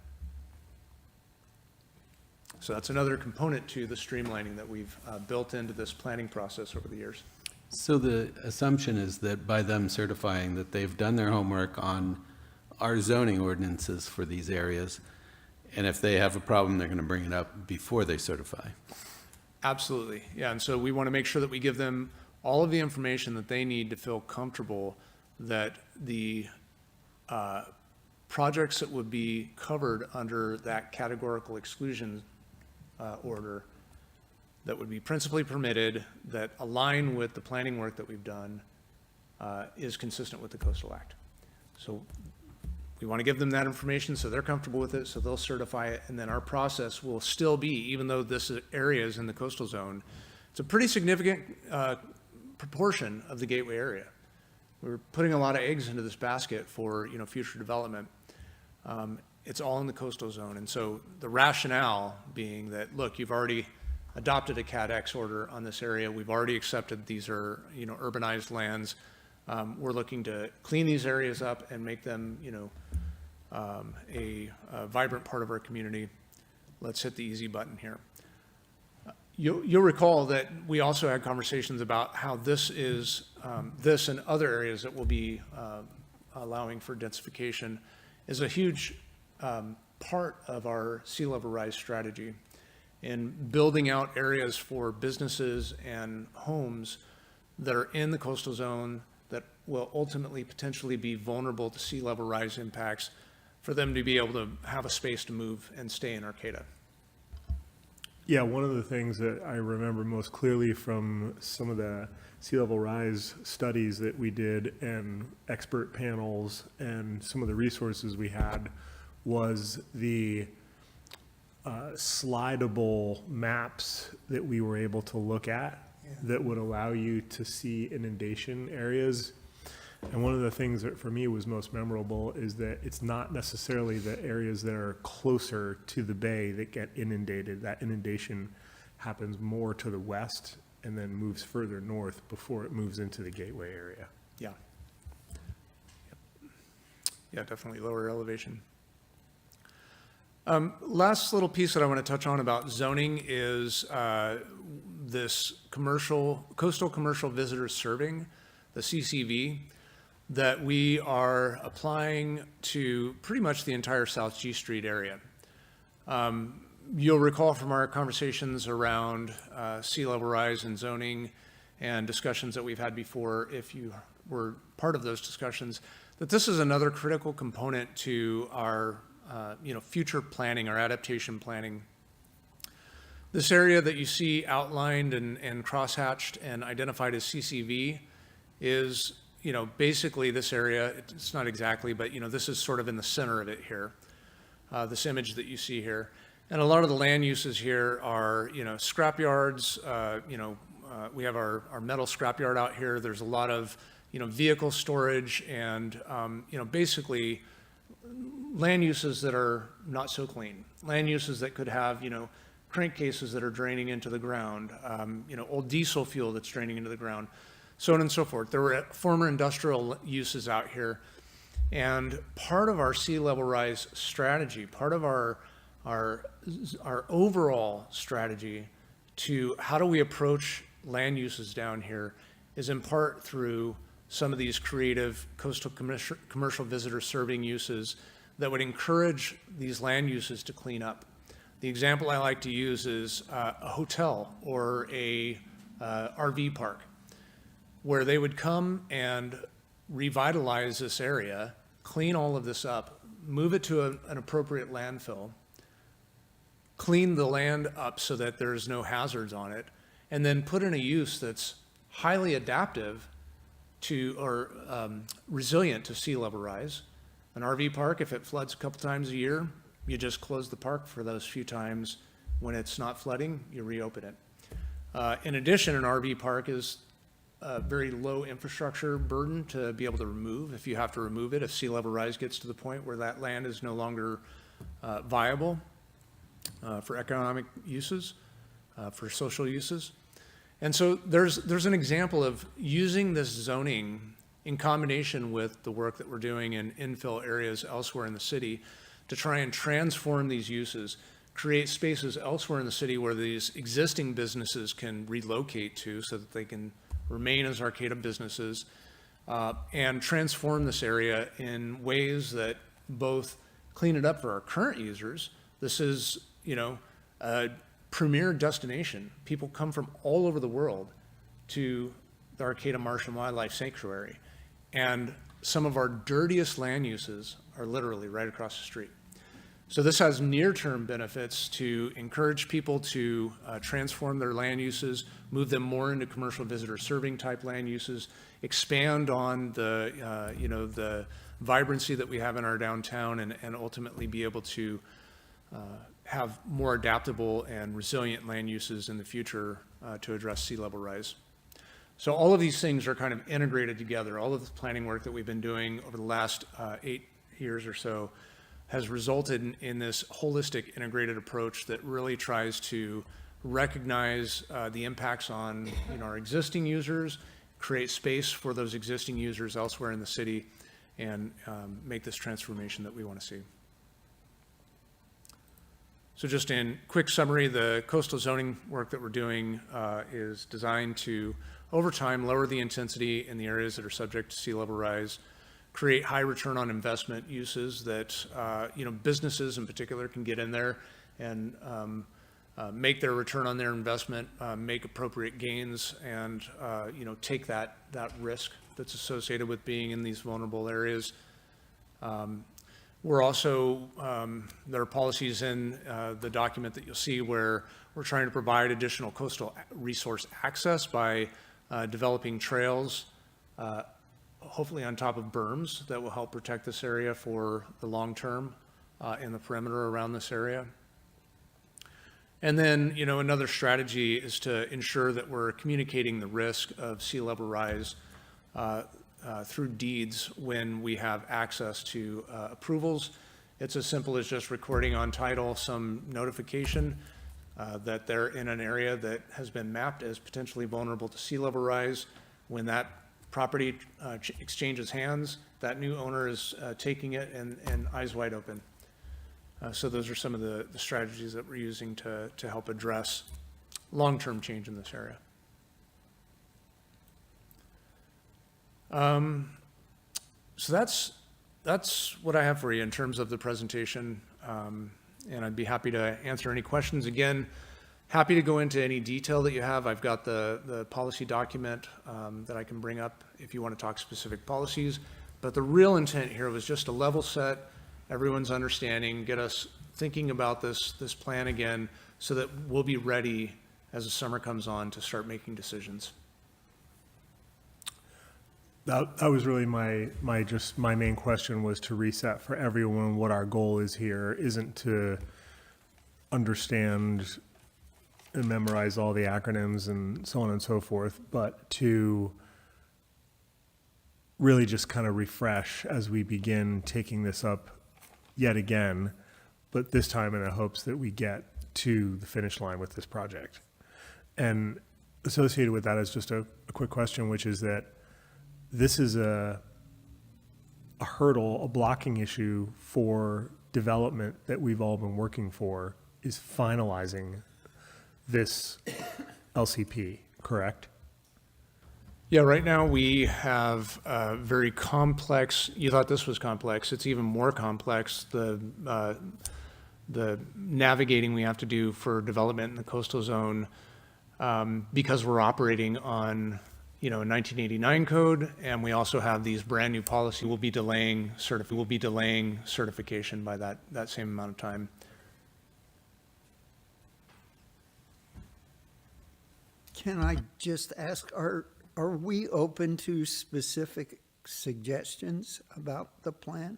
So that's another component to the streamlining that we've built into this planning process over the years. So the assumption is that by them certifying that they've done their homework on our zoning ordinances for these areas, and if they have a problem, they're going to bring it up before they certify. Absolutely, yeah, and so we want to make sure that we give them all of the information that they need to feel comfortable that the projects that would be covered under that categorical exclusion order that would be principally permitted, that align with the planning work that we've done, is consistent with the Coastal Act. So we want to give them that information so they're comfortable with it, so they'll certify it, and then our process will still be, even though this area is in the coastal zone, it's a pretty significant proportion of the gateway area. We're putting a lot of eggs into this basket for, you know, future development. It's all in the coastal zone, and so the rationale being that, look, you've already adopted a CADX order on this area. We've already accepted these are, you know, urbanized lands. We're looking to clean these areas up and make them, you know, a vibrant part of our community. Let's hit the easy button here. You'll recall that we also had conversations about how this is, this and other areas that will be allowing for densification is a huge part of our sea level rise strategy in building out areas for businesses and homes that are in the coastal zone that will ultimately potentially be vulnerable to sea level rise impacts, for them to be able to have a space to move and stay in Arcata. Yeah, one of the things that I remember most clearly from some of the sea level rise studies that we did and expert panels and some of the resources we had was the slidable maps that we were able to look at that would allow you to see inundation areas. And one of the things that for me was most memorable is that it's not necessarily the areas that are closer to the bay that get inundated. That inundation happens more to the west and then moves further north before it moves into the gateway area. Yeah. Yeah, definitely lower elevation. Last little piece that I want to touch on about zoning is this coastal commercial visitor serving, the CCV, that we are applying to pretty much the entire South G Street area. You'll recall from our conversations around sea level rise and zoning and discussions that we've had before, if you were part of those discussions, that this is another critical component to our future planning, our adaptation planning. This area that you see outlined and crosshatched and identified as CCV is, basically this area. It's not exactly, but, this is sort of in the center of it here, this image that you see here. And a lot of the land uses here are, scrap yards. We have our metal scrap yard out here. There's a lot of, vehicle storage and, basically land uses that are not so clean. Land uses that could have, crankcases that are draining into the ground, old diesel fuel that's draining into the ground, so on and so forth. There were former industrial uses out here. And part of our sea level rise strategy, part of our overall strategy to how do we approach land uses down here is in part through some of these creative coastal commercial visitor serving uses that would encourage these land uses to clean up. The example I like to use is a hotel or a RV park, where they would come and revitalize this area, clean all of this up, move it to an appropriate landfill, clean the land up so that there's no hazards on it, and then put in a use that's highly adaptive to or resilient to sea level rise. An RV park, if it floods a couple times a year, you just close the park for those few times. When it's not flooding, you reopen it. In addition, an RV park is a very low infrastructure burden to be able to remove if you have to remove it, if sea level rise gets to the point where that land is no longer viable for economic uses, for social uses. And so there's an example of using this zoning in combination with the work that we're doing in infill areas elsewhere in the city to try and transform these uses, create spaces elsewhere in the city where these existing businesses can relocate to so that they can remain as Arcata businesses, and transform this area in ways that both clean it up for our current users. This is, a premier destination. People come from all over the world to the Arcata Marsh and Wildlife Sanctuary. And some of our dirtiest land uses are literally right across the street. So this has near-term benefits to encourage people to transform their land uses, move them more into commercial visitor serving type land uses, expand on the, the vibrancy that we have in our downtown, and ultimately be able to have more adaptable and resilient land uses in the future to address sea level rise. So all of these things are kind of integrated together. All of the planning work that we've been doing over the last 8 years or so has resulted in this holistic integrated approach that really tries to recognize the impacts on our existing users, create space for those existing users elsewhere in the city, and make this transformation that we want to see. So just in quick summary, the coastal zoning work that we're doing is designed to, over time, lower the intensity in the areas that are subject to sea level rise, create high return on investment uses that businesses in particular can get in there and make their return on their investment, make appropriate gains, and take that risk that's associated with being in these vulnerable areas. We're also, there are policies in the document that you'll see where we're trying to provide additional coastal resource access by developing trails, hopefully on top of berms that will help protect this area for the long term in the perimeter around this area. And then, another strategy is to ensure that we're communicating the risk of sea level rise through deeds when we have access to approvals. It's as simple as just recording on title some notification that they're in an area that has been mapped as potentially vulnerable to sea level rise. When that property exchanges hands, that new owner is taking it and eyes wide open. So those are some of the strategies that we're using to help address long-term change in this area. So that's what I have for you in terms of the presentation, and I'd be happy to answer any questions. Again, happy to go into any detail that you have. I've got the policy document that I can bring up if you want to talk specific policies, But the real intent here was just to level set everyone's understanding, get us thinking about this plan again, so that we'll be ready as the summer comes on to start making decisions. That was really my main question, was to reset for everyone what our goal is here. Isn't to understand and memorize all the acronyms and so on and so forth, but to really just kind of refresh as we begin taking this up yet again, but this time in the hopes that we get to the finish line with this project. And associated with that is just a quick question, which is that this is a hurdle, a blocking issue for development that we've all been working for, is finalizing this LCP, correct? Yeah, right now we have a very complex, you thought this was complex, it's even more complex, the navigating we have to do for development in the coastal zone, because we're operating on, a 1989 code, and we also have these brand new policies. We'll be delaying certification by that same amount of time. Can I just ask, are we open to specific suggestions about the plan?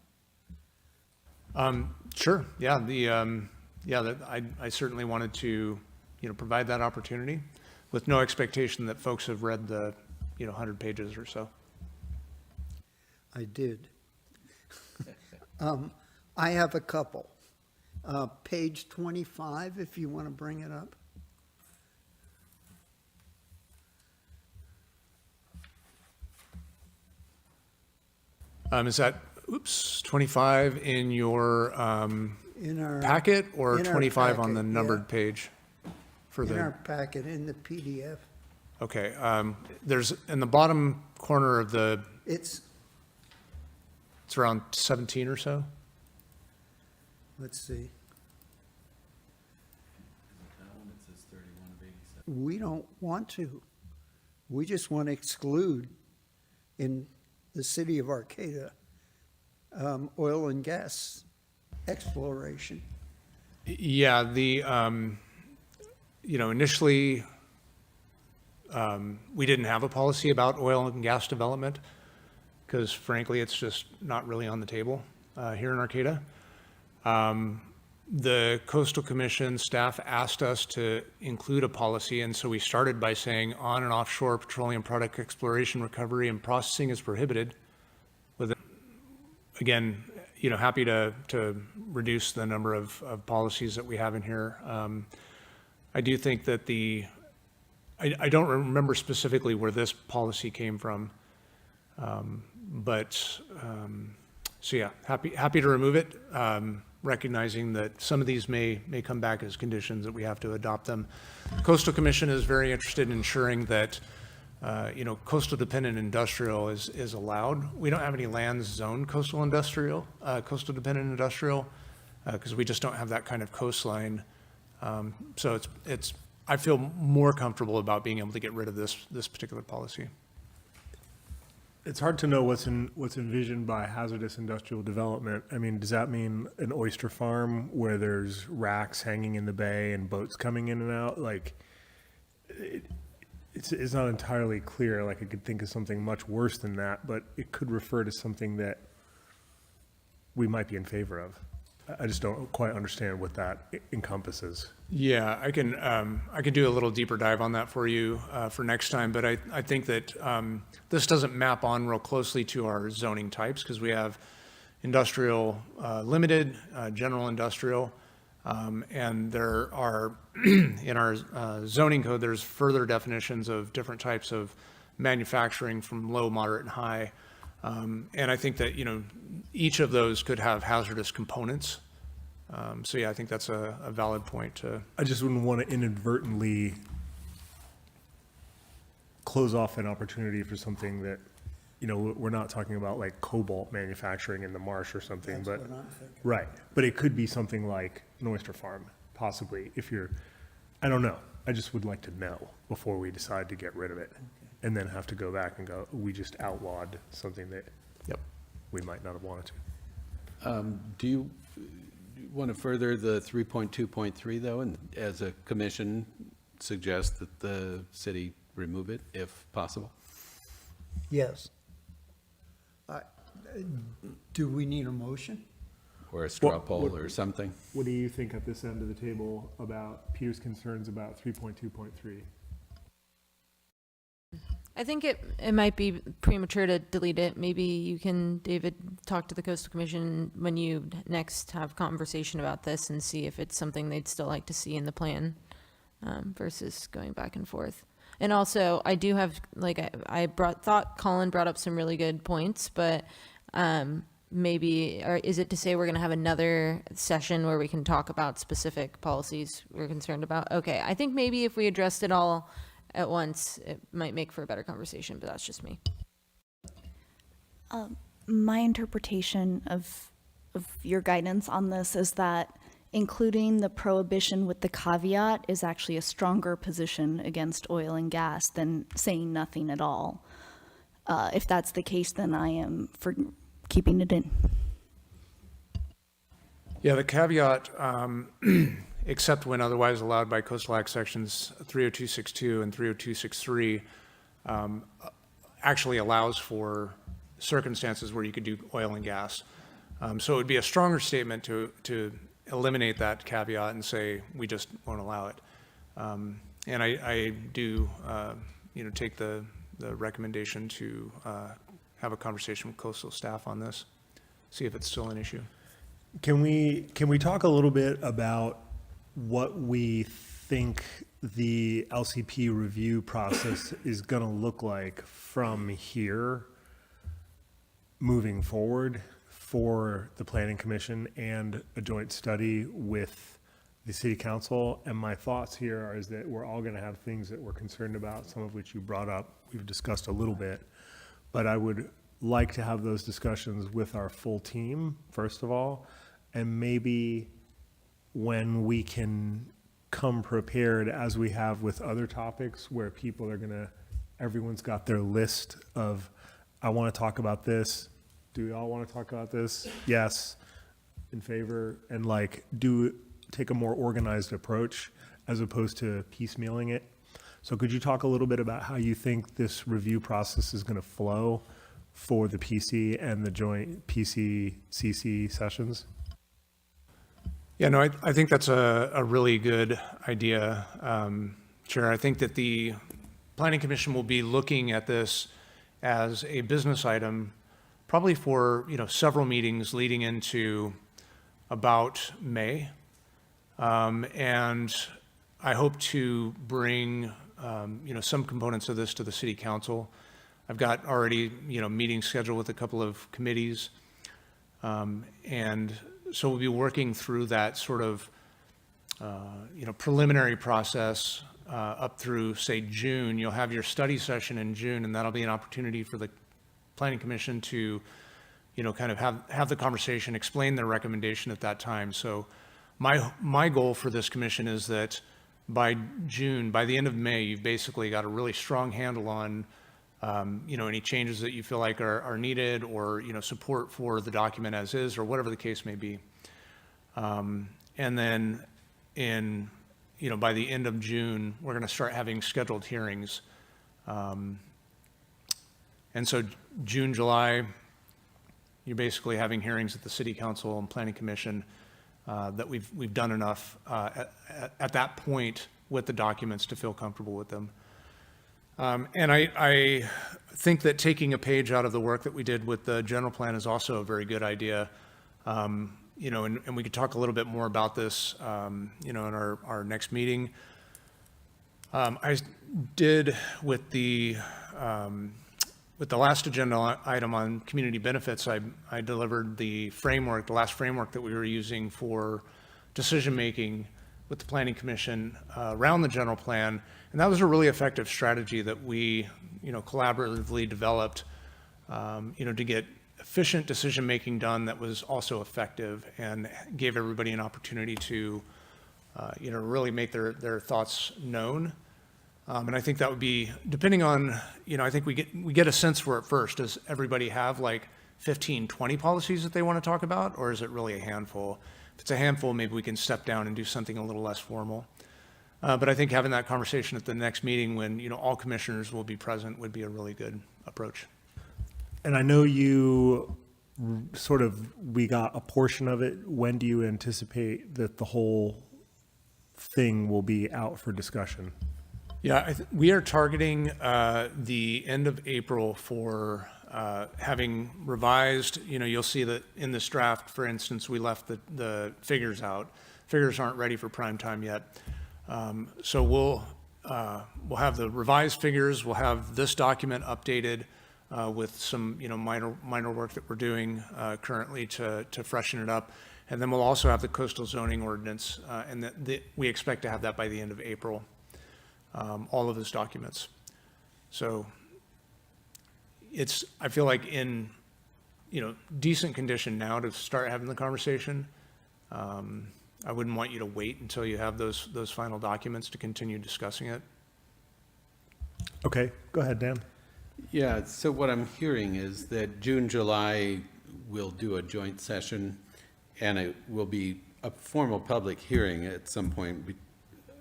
Sure, yeah, I certainly wanted to, provide that opportunity with no expectation that folks have read the, 100 pages or so. I did. I have a couple. Page 25, if you want to bring it up. Is that, 25 in your In our packet, or in our 25 on the packet, numbered yeah. page? For In our the, packet, in the PDF. okay, there's, in the bottom corner of the, It's, it's around 17 or so? let's see. We don't want to. We just want to exclude in the city of Arcata, oil and gas exploration. Yeah, the, initially, we didn't have a policy about oil and gas development, because frankly, it's just not really on the table here in Arcata. The Coastal Commission staff asked us to include a policy, and so we started by saying on and offshore petroleum product exploration, recovery, and processing is prohibited. With, again, happy to reduce the number of policies that we have in here. I do think that I don't remember specifically where this policy came from, so yeah, happy to remove it, recognizing that some of these may come back as conditions that we have to adopt them. Coastal Commission is very interested in ensuring that coastal dependent industrial is allowed. We don't have any lands zoned coastal dependent industrial, because we just don't have that kind of coastline. So I feel more comfortable about being able to get rid of this particular policy. It's hard to know what's envisioned by hazardous industrial development. I mean, does that mean an oyster farm where there's racks hanging in the bay and boats coming in and out? Like, it's not entirely clear. Like, I could think of something much worse than that, but it could refer to something that we might be in favor of. I just don't quite understand what that encompasses. Yeah, I can do a little deeper dive on that for you for next time, but I think that this doesn't map on real closely to our zoning types, because we have industrial limited, general industrial, and there are, in our zoning code, there's further definitions of different types of manufacturing from low, moderate, and high. And I think that, each of those could have hazardous components. So yeah, I think that's a valid point to. I just wouldn't want to inadvertently close off an opportunity for something that, we're not talking about like cobalt manufacturing in the marsh or something, That's but, what I'm thinking. right. But it could be something like an oyster farm, possibly, I don't know. I just would like to know before we decide to get rid of it. And then have to go back and go, we just outlawed something that. Yep. we might not have wanted to. Do you want to further the 3.2.3 though, and as a commission suggest that the city remove it if possible? Yes. Do we need a motion? Or a straw What- poll what- or something? What do you think at this end of the table about Peter's concerns about 3.2.3? I think it might be premature to delete it. Maybe you can, David, talk to the Coastal Commission when you next have conversation about this and see if it's something they'd still like to see in the plan, versus going back and forth. And also, I do have, like, thought Colin brought up some really good points, but maybe, or is it to say we're going to have another session where we can talk about specific policies we're concerned about? Okay, I think maybe if we addressed it all at once, it might make for a better conversation, but that's just me. My interpretation of your guidance on this is that including the prohibition with the caveat is actually a stronger position against oil and gas than saying nothing at all. If that's the case, then I am for keeping it in. Yeah, the caveat, except when otherwise allowed by Coastal Act sections 30262 and 30263, actually allows for circumstances where you could do oil and gas. So it would be a stronger statement to eliminate that caveat and say, we just won't allow it. And I do, take the recommendation to have a conversation with coastal staff on this, see if it's still an issue. Can we talk a little bit about what we think the LCP review process is going to look like from here moving forward for the Planning Commission and a joint study with the City Council? And my thoughts here are is that we're all going to have things that we're concerned about, some of which you brought up, we've discussed a little bit, but I would like to have those discussions with our full team, first of all, and maybe when we can come prepared as we have with other topics where people are gonna, everyone's got their list of, I want to talk about this. Do we all want to talk about this? Yes, in favor, and take a more organized approach as opposed to piecemealing it. So could you talk a little bit about how you think this review process is going to flow for the PC and the joint PC-CC sessions? Yeah, no, I think that's a really good idea, Chair. I think that the Planning Commission will be looking at this as a business item, probably for, several meetings leading into about May. And I hope to bring, some components of this to the City Council. I've got already, meetings scheduled with a couple of committees. And so we'll be working through that sort of, preliminary process up through, say, June. You'll have your study session in June, and that'll be an opportunity for the Planning Commission to, kind of have the conversation, explain their recommendation at that time. So my goal for this commission is that by June, by the end of May, you've basically got a really strong handle on any changes that you feel like are needed, or, support for the document as is, or whatever the case may be. And then by the end of June, we're going to start having scheduled hearings. And so June, July, you're basically having hearings at the City Council and Planning Commission that we've done enough at that point with the documents to feel comfortable with them. And I think that taking a page out of the work that we did with the general plan is also a very good idea. And we could talk a little bit more about this, in our next meeting. I did with the last agenda item on community benefits, I delivered the last framework that we were using for decision-making with the Planning Commission around the general plan. And that was a really effective strategy that we, collaboratively developed, to get efficient decision-making done that was also effective and gave everybody an opportunity to, really make their thoughts known. And I think that would be, depending on, I think we get a sense for it first. Does everybody have 15, 20 policies that they want to talk about, or is it really a handful? If it's a handful, maybe we can step down and do something a little less formal. But I think having that conversation at the next meeting when, all commissioners will be present would be a really good approach. And I know you we got a portion of it. When do you anticipate that the whole thing will be out for discussion? Yeah, we are targeting the end of April for having revised, you'll see that in this draft, for instance, we left the figures out. Figures aren't ready for prime time yet. So we'll have the revised figures, we'll have this document updated with some, minor work that we're doing currently to freshen it up. And then we'll also have the coastal zoning ordinance, and we expect to have that by the end of April, all of those documents. So I feel like in, decent condition now to start having the conversation. I wouldn't want you to wait until you have those final documents to continue discussing it. Okay, go ahead, Dan. Yeah, so what I'm hearing is that June, July, we'll do a joint session, and it will be a formal public hearing at some point,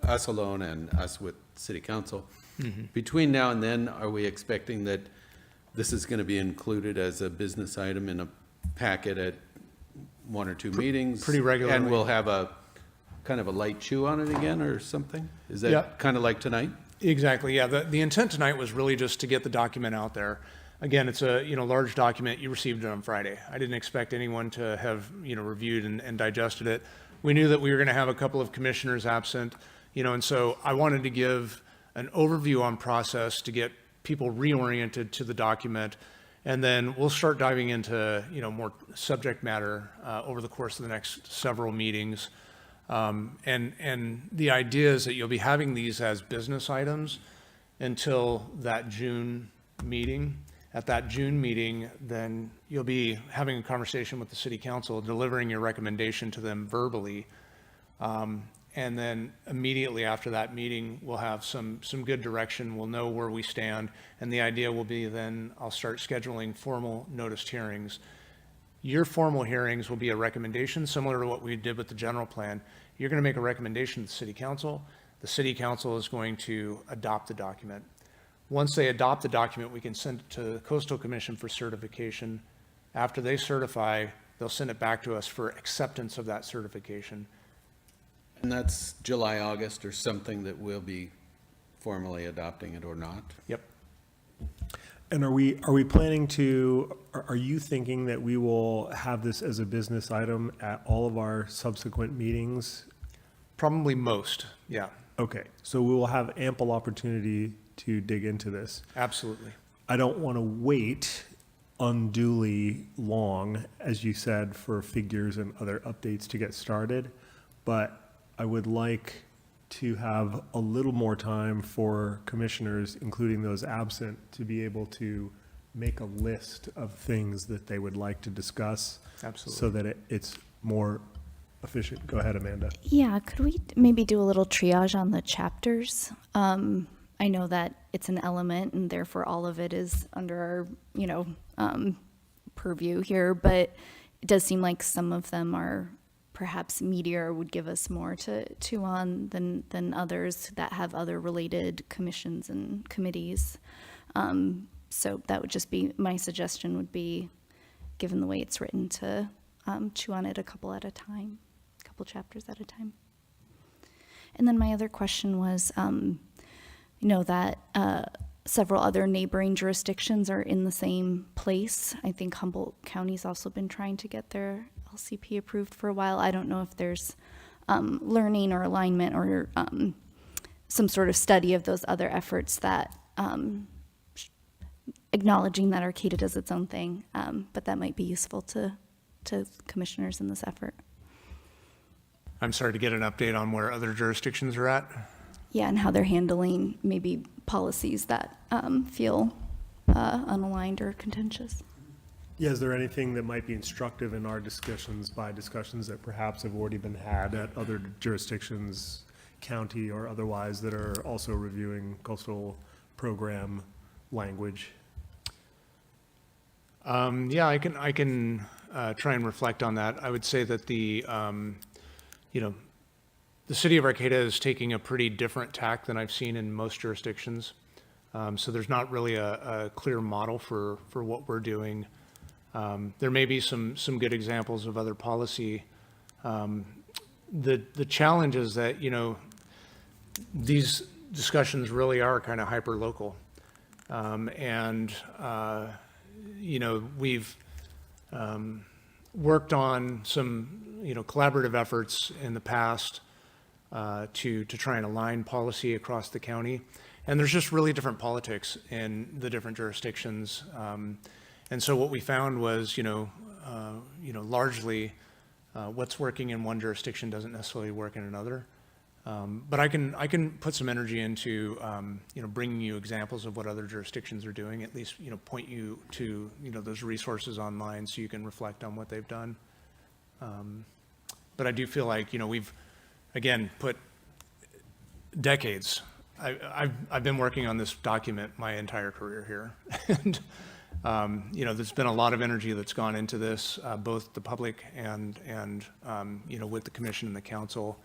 us alone and us with city council. Between now and then, are we expecting that this is going to be included as a business item in a packet at one or two meetings? Pretty regularly. And we'll have a kind of a light chew on it again or something? Is that Yeah. kind of like tonight? Exactly, yeah. The intent tonight was really just to get the document out there. Again, it's a, large document. You received it on Friday. I didn't expect anyone to have, reviewed and digested it. We knew that we were going to have a couple of commissioners absent, and so I wanted to give an overview on process to get people reoriented to the document. And then we'll start diving into, more subject matter over the course of the next several meetings. And the idea is that you'll be having these as business items until that June meeting. At that June meeting, then you'll be having a conversation with the city council, delivering your recommendation to them verbally. And then immediately after that meeting, we'll have some good direction. We'll know where we stand. And the idea will be then I'll start scheduling formal noticed hearings. Your formal hearings will be a recommendation similar to what we did with the general plan. You're going to make a recommendation to the city council. The city council is going to adopt the document. Once they adopt the document, we can send it to the Coastal Commission for certification. After they certify, they'll send it back to us for acceptance of that certification. And that's July, August, or something that we'll be formally adopting it or not? Yep. And are we planning to, are you thinking that we will have this as a business item at all of our subsequent meetings? Probably most, yeah, Okay, so we will have ample opportunity to dig into this. absolutely. I don't want to wait unduly long, as you said, for figures and other updates to get started, but I would like to have a little more time for commissioners, including those absent, to be able to make a list of things that they would like to discuss. Absolutely. So that it's more efficient. Go ahead, Amanda. Yeah, could we maybe do a little triage on the chapters? I know that it's an element and therefore all of it is under our, purview here, but it does seem like some of them are perhaps meatier, would give us more to chew on than others that have other related commissions and committees. So that would just be, my suggestion would be, given the way it's written, to chew on it a couple at a time, a couple chapters at a time. And then my other question was, that several other neighboring jurisdictions are in the same place. I think Humboldt County's also been trying to get their LCP approved for a while. I don't know if there's learning or alignment or some sort of study of those other efforts that acknowledging that Arcata does its own thing, but that might be useful to commissioners in this effort. I'm sorry, to get an update on where other jurisdictions are at. Yeah, and how they're handling maybe policies that feel unaligned or contentious. Yeah, is there anything that might be instructive in our discussions that perhaps have already been had at other jurisdictions, county or otherwise, that are also reviewing coastal program language? Yeah, I can try and reflect on that. I would say that you know, the city of Arcata is taking a pretty different tack than I've seen in most jurisdictions. So there's not really a clear model for what we're doing. There may be some good examples of other policy. The challenge is that, you know, these discussions really are kind of hyper-local. You know, we've worked on some, you know, collaborative efforts in the past to try and align policy across the county. And there's just really different politics in the different jurisdictions. And so what we found was, you know, largely what's working in one jurisdiction doesn't necessarily work in another. But I can put some energy into, you know, bringing you examples of what other jurisdictions are doing, at least, you know, point you to, you know, those resources online so you can reflect on what they've done. But I do feel like, you know, we've, again, put decades. I've been working on this document my entire career here. And, you know, there's been a lot of energy that's gone into this, both the public and you know, with the commission and the council.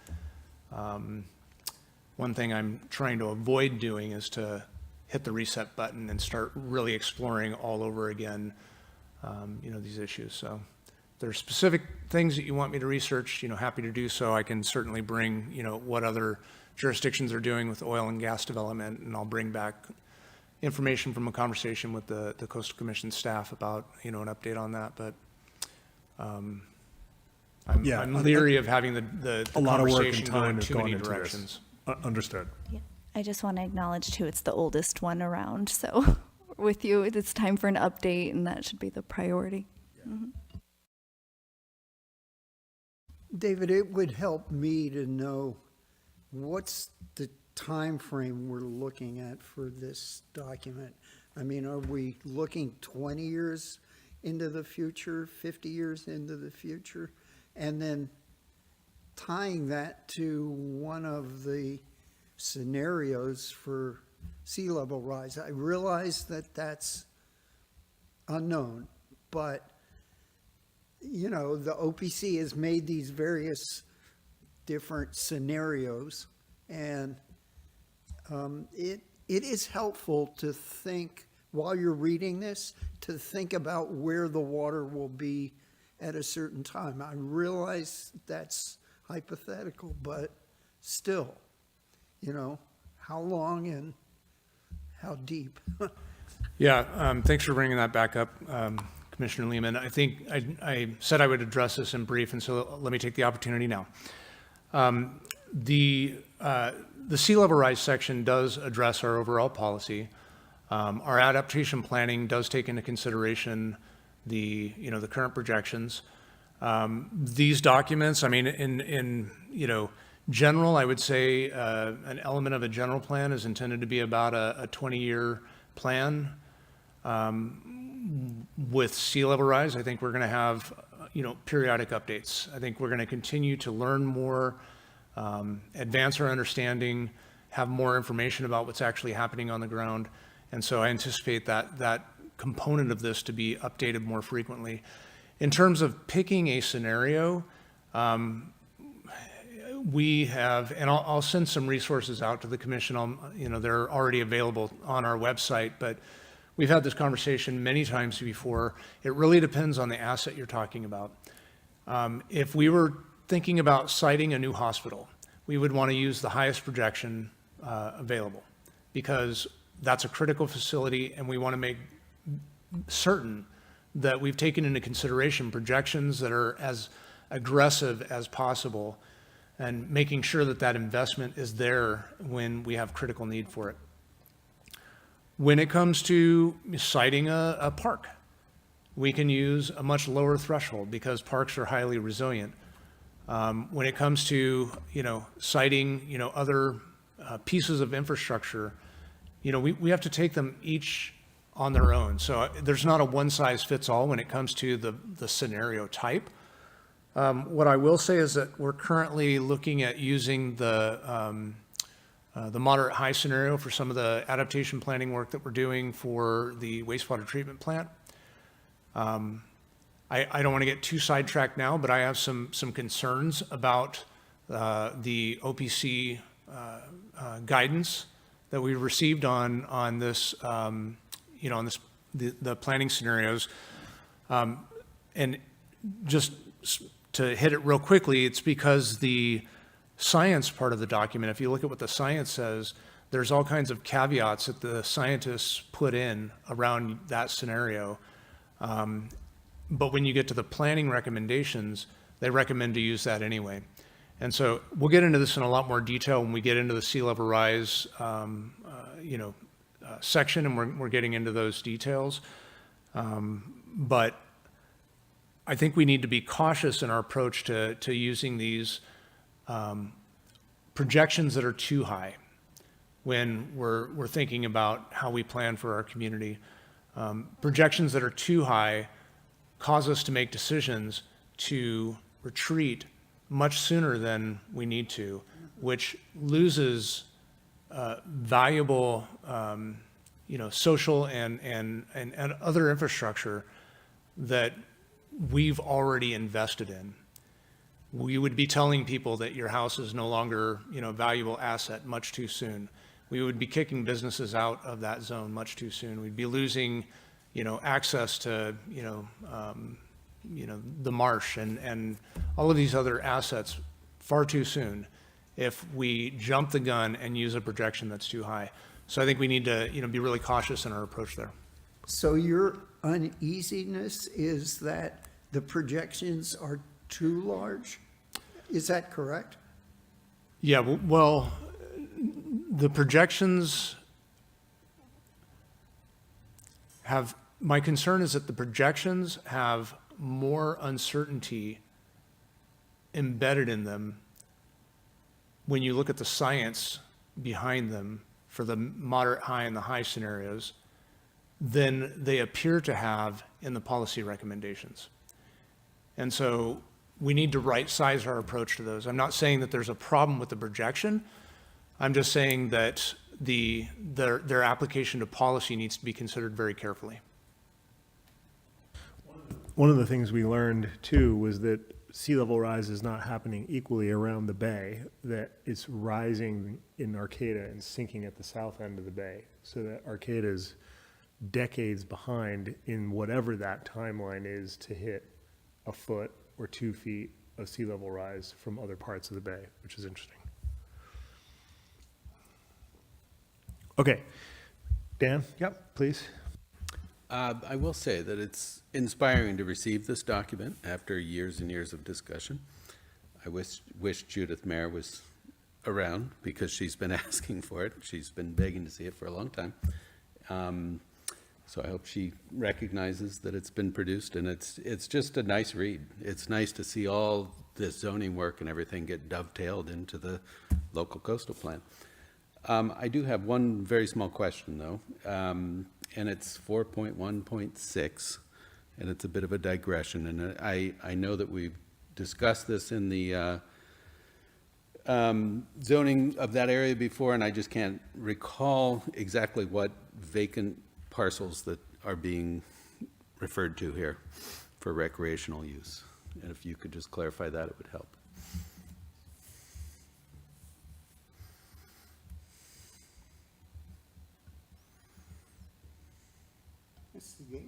One thing I'm trying to avoid doing is to hit the reset button and start really exploring all over again, you know, these issues. So if there's specific things that you want me to research, you know, happy to do so. I can certainly bring, you know, what other jurisdictions are doing with oil and gas development, and I'll bring back information from a conversation with the Coastal Commission staff about, you know, an update on that. But Yeah, I'm leery of having the A lot of work conversation and go time in has too gone many into this. directions. Understood. Yeah. I just want to acknowledge too, it's the oldest one around, so with you, it's time for an update, and that should be the priority. David, it would help me to know what's the time frame we're looking at for this document. I mean, are we looking 20 years into the future, 50 years into the future? And then tying that to one of the scenarios for sea level rise. I realize that that's unknown, but you know, the OPC has made these various different scenarios, and it is helpful to think, while you're reading this, to think about where the water will be at a certain time. I realize that's hypothetical, but still, you know, how long and how deep? Yeah, thanks for bringing that back up, Commissioner Lehman. I think I said I would address this in brief, and so let me take the opportunity now. The sea level rise section does address our overall policy. Our adaptation planning does take into consideration the current projections. These documents, I mean, in general, I would say an element of a general plan is intended to be about a 20-year plan. With sea level rise, I think we're going to have, periodic updates. I think we're going to continue to learn more, advance our understanding, have more information about what's actually happening on the ground. And so I anticipate that component of this to be updated more frequently. In terms of picking a scenario, we have, and I'll send some resources out to the commission. They're already available on our website, but we've had this conversation many times before. It really depends on the asset you're talking about. If we were thinking about siting a new hospital, we would want to use the highest projection available, because that's a critical facility, and we want to make certain that we've taken into consideration projections that are as aggressive as possible, and making sure that that investment is there when we have critical need for it. When it comes to siting a park, we can use a much lower threshold because parks are highly resilient. When it comes to, siting, other pieces of infrastructure, we have to take them each on their own. So there's not a one size fits all when it comes to the scenario type. What I will say is that we're currently looking at using the moderate high scenario for some of the adaptation planning work that we're doing for the wastewater treatment plant. I don't want to get too sidetracked now, but I have some concerns about the OPC guidance that we received on this, on this, the planning scenarios. And just to hit it real quickly, it's because the science part of the document, if you look at what the science says, there's all kinds of caveats that the scientists put in around that scenario. But when you get to the planning recommendations, they recommend to use that anyway. And so we'll get into this in a lot more detail when we get into the sea level rise, section, and we're getting into those details. But I think we need to be cautious in our approach to using these projections that are too high when we're thinking about how we plan for our community. Projections that are too high cause us to make decisions to retreat much sooner than we need to, which loses valuable, social and other infrastructure that we've already invested in. We would be telling people that your house is no longer, a valuable asset much too soon. We would be kicking businesses out of that zone much too soon. We'd be losing, access to, the marsh and all of these other assets far too soon if we jump the gun and use a projection that's too high. So I think we need to, be really cautious in our approach there. So your uneasiness is that the projections are too large? Is that correct? Yeah, well, the projections my concern is that the projections have more uncertainty embedded in them when you look at the science behind them for the moderate, high, and the high scenarios than they appear to have in the policy recommendations. And so we need to right-size our approach to those. I'm not saying that there's a problem with the projection. I'm just saying that their application to policy needs to be considered very carefully. One of the things we learned too was that sea level rise is not happening equally around the bay, that it's rising in Arcata and sinking at the south end of the bay, so that Arcata's decades behind in whatever that timeline is to hit a foot or 2 feet of sea level rise from other parts of the bay, which is interesting. Okay, Dan, yep, please. I will say that it's inspiring to receive this document after years and years of discussion. I wish Judith Mayer was around because she's been asking for it. She's been begging to see it for a long time. So I hope she recognizes that it's been produced, and it's just a nice read. It's nice to see all this zoning work and everything get dovetailed into the local coastal plan. I do have one very small question, though, and it's 4.1.6, and it's a bit of a digression. And I know that we've discussed this in the zoning of that area before, and I just can't recall exactly what vacant parcels that are being referred to here for recreational use. And if you could just clarify that, it would help. That's the gateway.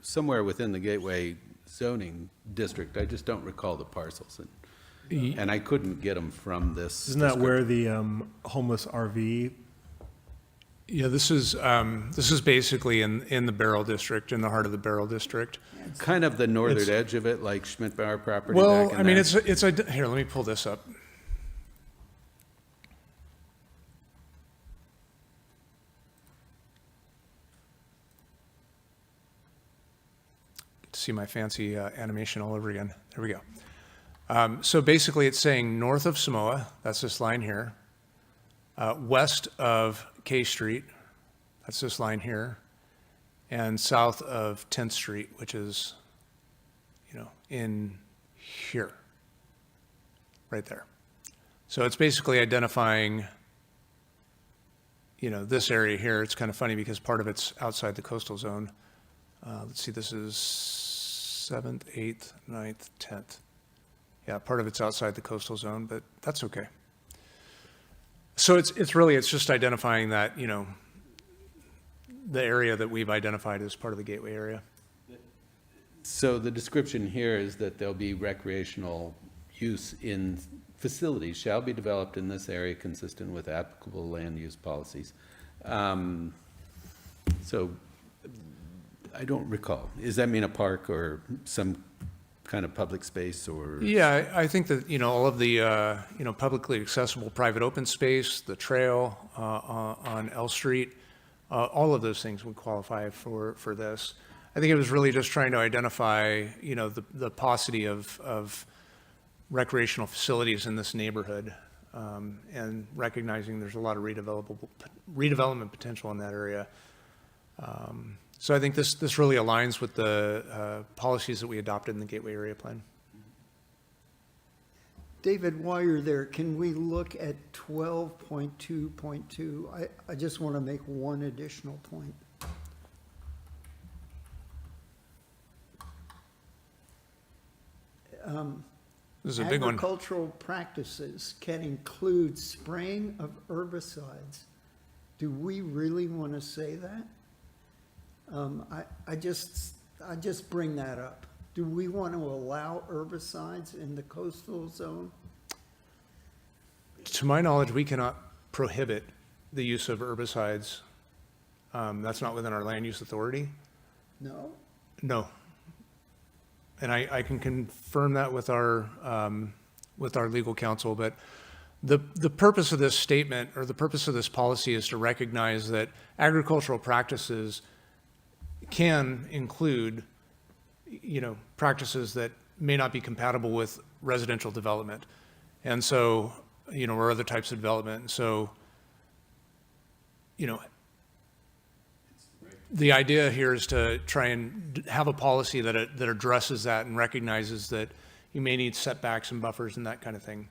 Somewhere within the Gateway zoning district, I just don't recall the parcels. And I couldn't get them from this. Isn't that where the homeless RV? Yeah, this is basically in the Barrel District, in the heart of the Barrel District. Kind of the northern edge of it, like Schmidt-Bauer property Well, back in I mean, there. it's here, let me pull this up. Get to see my fancy animation all over again. There we go. So basically it's saying north of Samoa, that's this line here, west of K Street, that's this line here, and south of 10th Street, which is, in here, right there. So it's basically identifying, this area here. It's kind of funny because part of it's outside the coastal zone. let's see, this is 7th, 8th, 9th, 10th. Yeah, part of it's outside the coastal zone, but that's okay. So it's just identifying that, you know, the area that we've identified as part of the gateway area. So the description here is that there'll be recreational use in facilities shall be developed in this area consistent with applicable land use policies. So I don't recall. Does that mean a park or some kind of public space or? Yeah, I think that, you know, all of the, you know, publicly accessible private open space, the trail on L Street, all of those things would qualify for this. I think it was really just trying to identify, you know, the paucity of recreational facilities in this neighborhood, and recognizing there's a lot of redevelopment potential in that area. So I think this really aligns with the policies that we adopted in the Gateway Area Plan. David, while you're there, can we look at 12.2.2? I just want to make one additional point. This is a big one. Agricultural practices can include spraying of herbicides. Do we really want to say that? I just bring that up. Do we want to allow herbicides in the coastal zone? To my knowledge, we cannot prohibit the use of herbicides. That's not within our land use authority. No? No. And I can confirm that with our legal counsel, but the purpose of this statement or the purpose of this policy is to recognize that agricultural practices can include, you know, practices that may not be compatible with residential development. And so, you know, or other types of development. And so, you know, the idea here is to try and have a policy that addresses that and recognizes that you may need setbacks and buffers and that kind of thing.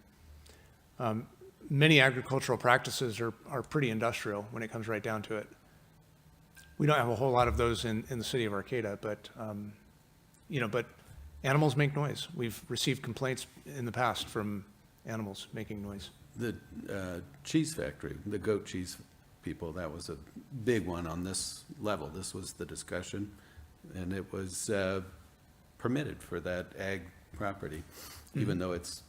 Many agricultural practices are pretty industrial when it comes right down to it. We don't have a whole lot of those in the city of Arcata, but, you know, but animals make noise. We've received complaints in the past from animals making noise. The cheese factory, the goat cheese people, that was a big one on this level. This was the discussion, and it was permitted for that ag property, even though it's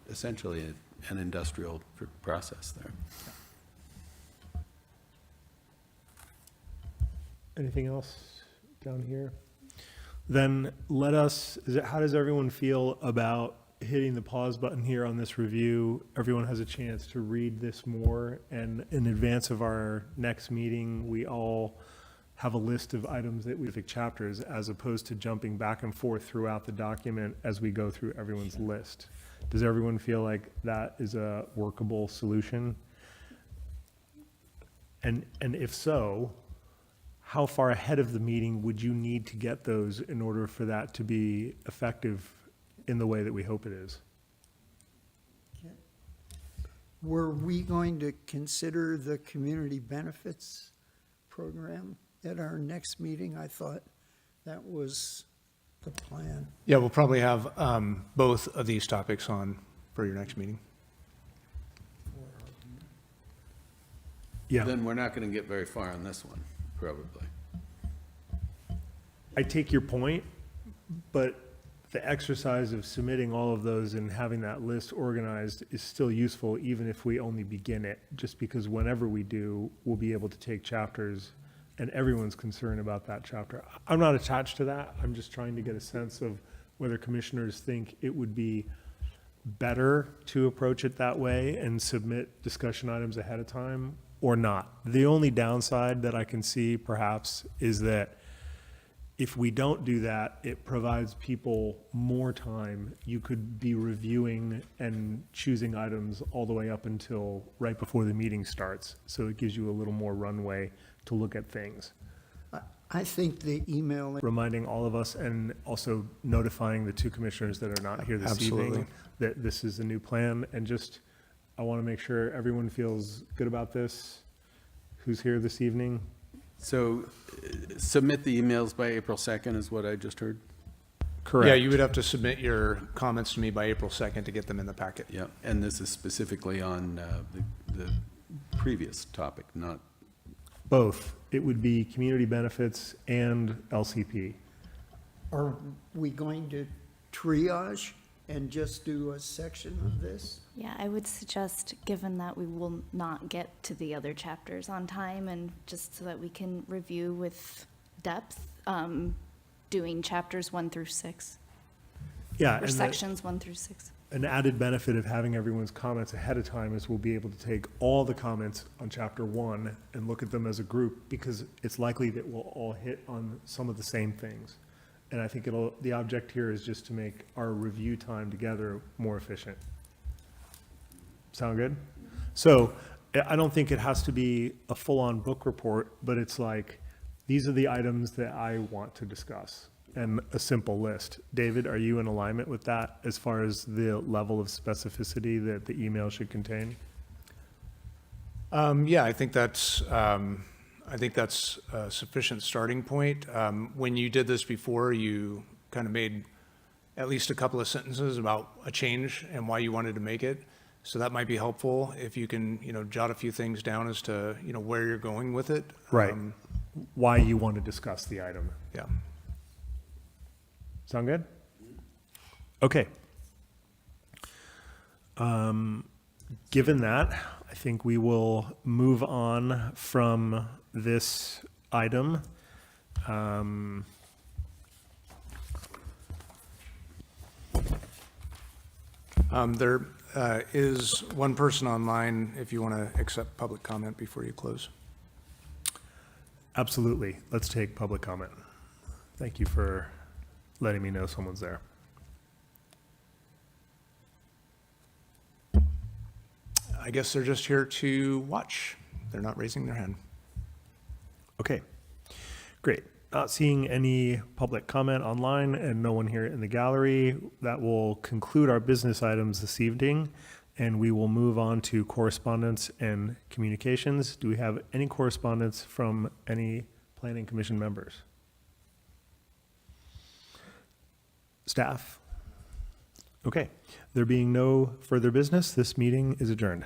essentially an industrial process there. Anything else down here? Then how does everyone feel about hitting the pause button here on this review? Everyone has a chance to read this more, and in advance of our next meeting, we all have a list of items that we pick chapters, as opposed to jumping back and forth throughout the document as we go through everyone's list. Does everyone feel like that is a workable solution? And if so, how far ahead of the meeting would you need to get those in order for that to be effective in the way that we hope it is? Were we going to consider the community benefits program at our next meeting? I thought that was the plan. Yeah, we'll probably have both of these topics on for your next meeting. Yeah, Then we're not going to get very far on this one, probably. I take your point, but the exercise of submitting all of those and having that list organized is still useful, even if we only begin it, just because whenever we do, we'll be able to take chapters, and everyone's concerned about that chapter. I'm not attached to that. I'm just trying to get a sense of whether commissioners think it would be better to approach it that way and submit discussion items ahead of time or not. The only downside that I can see perhaps is that if we don't do that, it provides people more time. You could be reviewing and choosing items all the way up until right before the meeting starts. So it gives you a little more runway to look at things. I think the email, Reminding all of us and also notifying the two commissioners that are not here this Absolutely. evening that this is the new plan. And just, I want to make sure everyone feels good about this. Who's here this evening? So submit the emails by April 2nd is what I just heard? Correct. Yeah, you would have to submit your comments to me by April 2nd to get them in the packet. Yeah, and this is specifically on the previous topic, not, Both. It would be community benefits and LCP. Are we going to triage and just do a section of this? Yeah, I would suggest, given that we will not get to the other chapters on time, and just so that we can review with depth, doing chapters 1 through 6, Yeah, or and sections 1 through 6. an added benefit of having everyone's comments ahead of time is we'll be able to take all the comments on chapter 1 and look at them as a group, because it's likely that we'll all hit on some of the same things. And I think the object here is just to make our review time together more efficient. Sound good? So I don't think it has to be a full-on book report, but it's like, these are the items that I want to discuss, and a simple list. David, are you in alignment with that as far as the level of specificity that the email should contain? Yeah, I think that's a sufficient starting point. When you did this before, you kind of made at least a couple of sentences about a change and why you wanted to make it. So that might be helpful if you can, jot a few things down as to, where you're going with it. Right. Why you want to discuss the item. Yeah. Sound good? Okay. Given that, I think we will move on from this item. There is one person online if you want to accept public comment before you close. Absolutely. Let's take public comment. Thank you for letting me know someone's there. I guess they're just here to watch. They're not raising their hand. Okay, great. Not seeing any public comment online and no one here in the gallery. That will conclude our business items this evening, and we will move on to correspondence and communications. Do we have any correspondence from any planning commission members? Staff? Okay, there being no further business, this meeting is adjourned.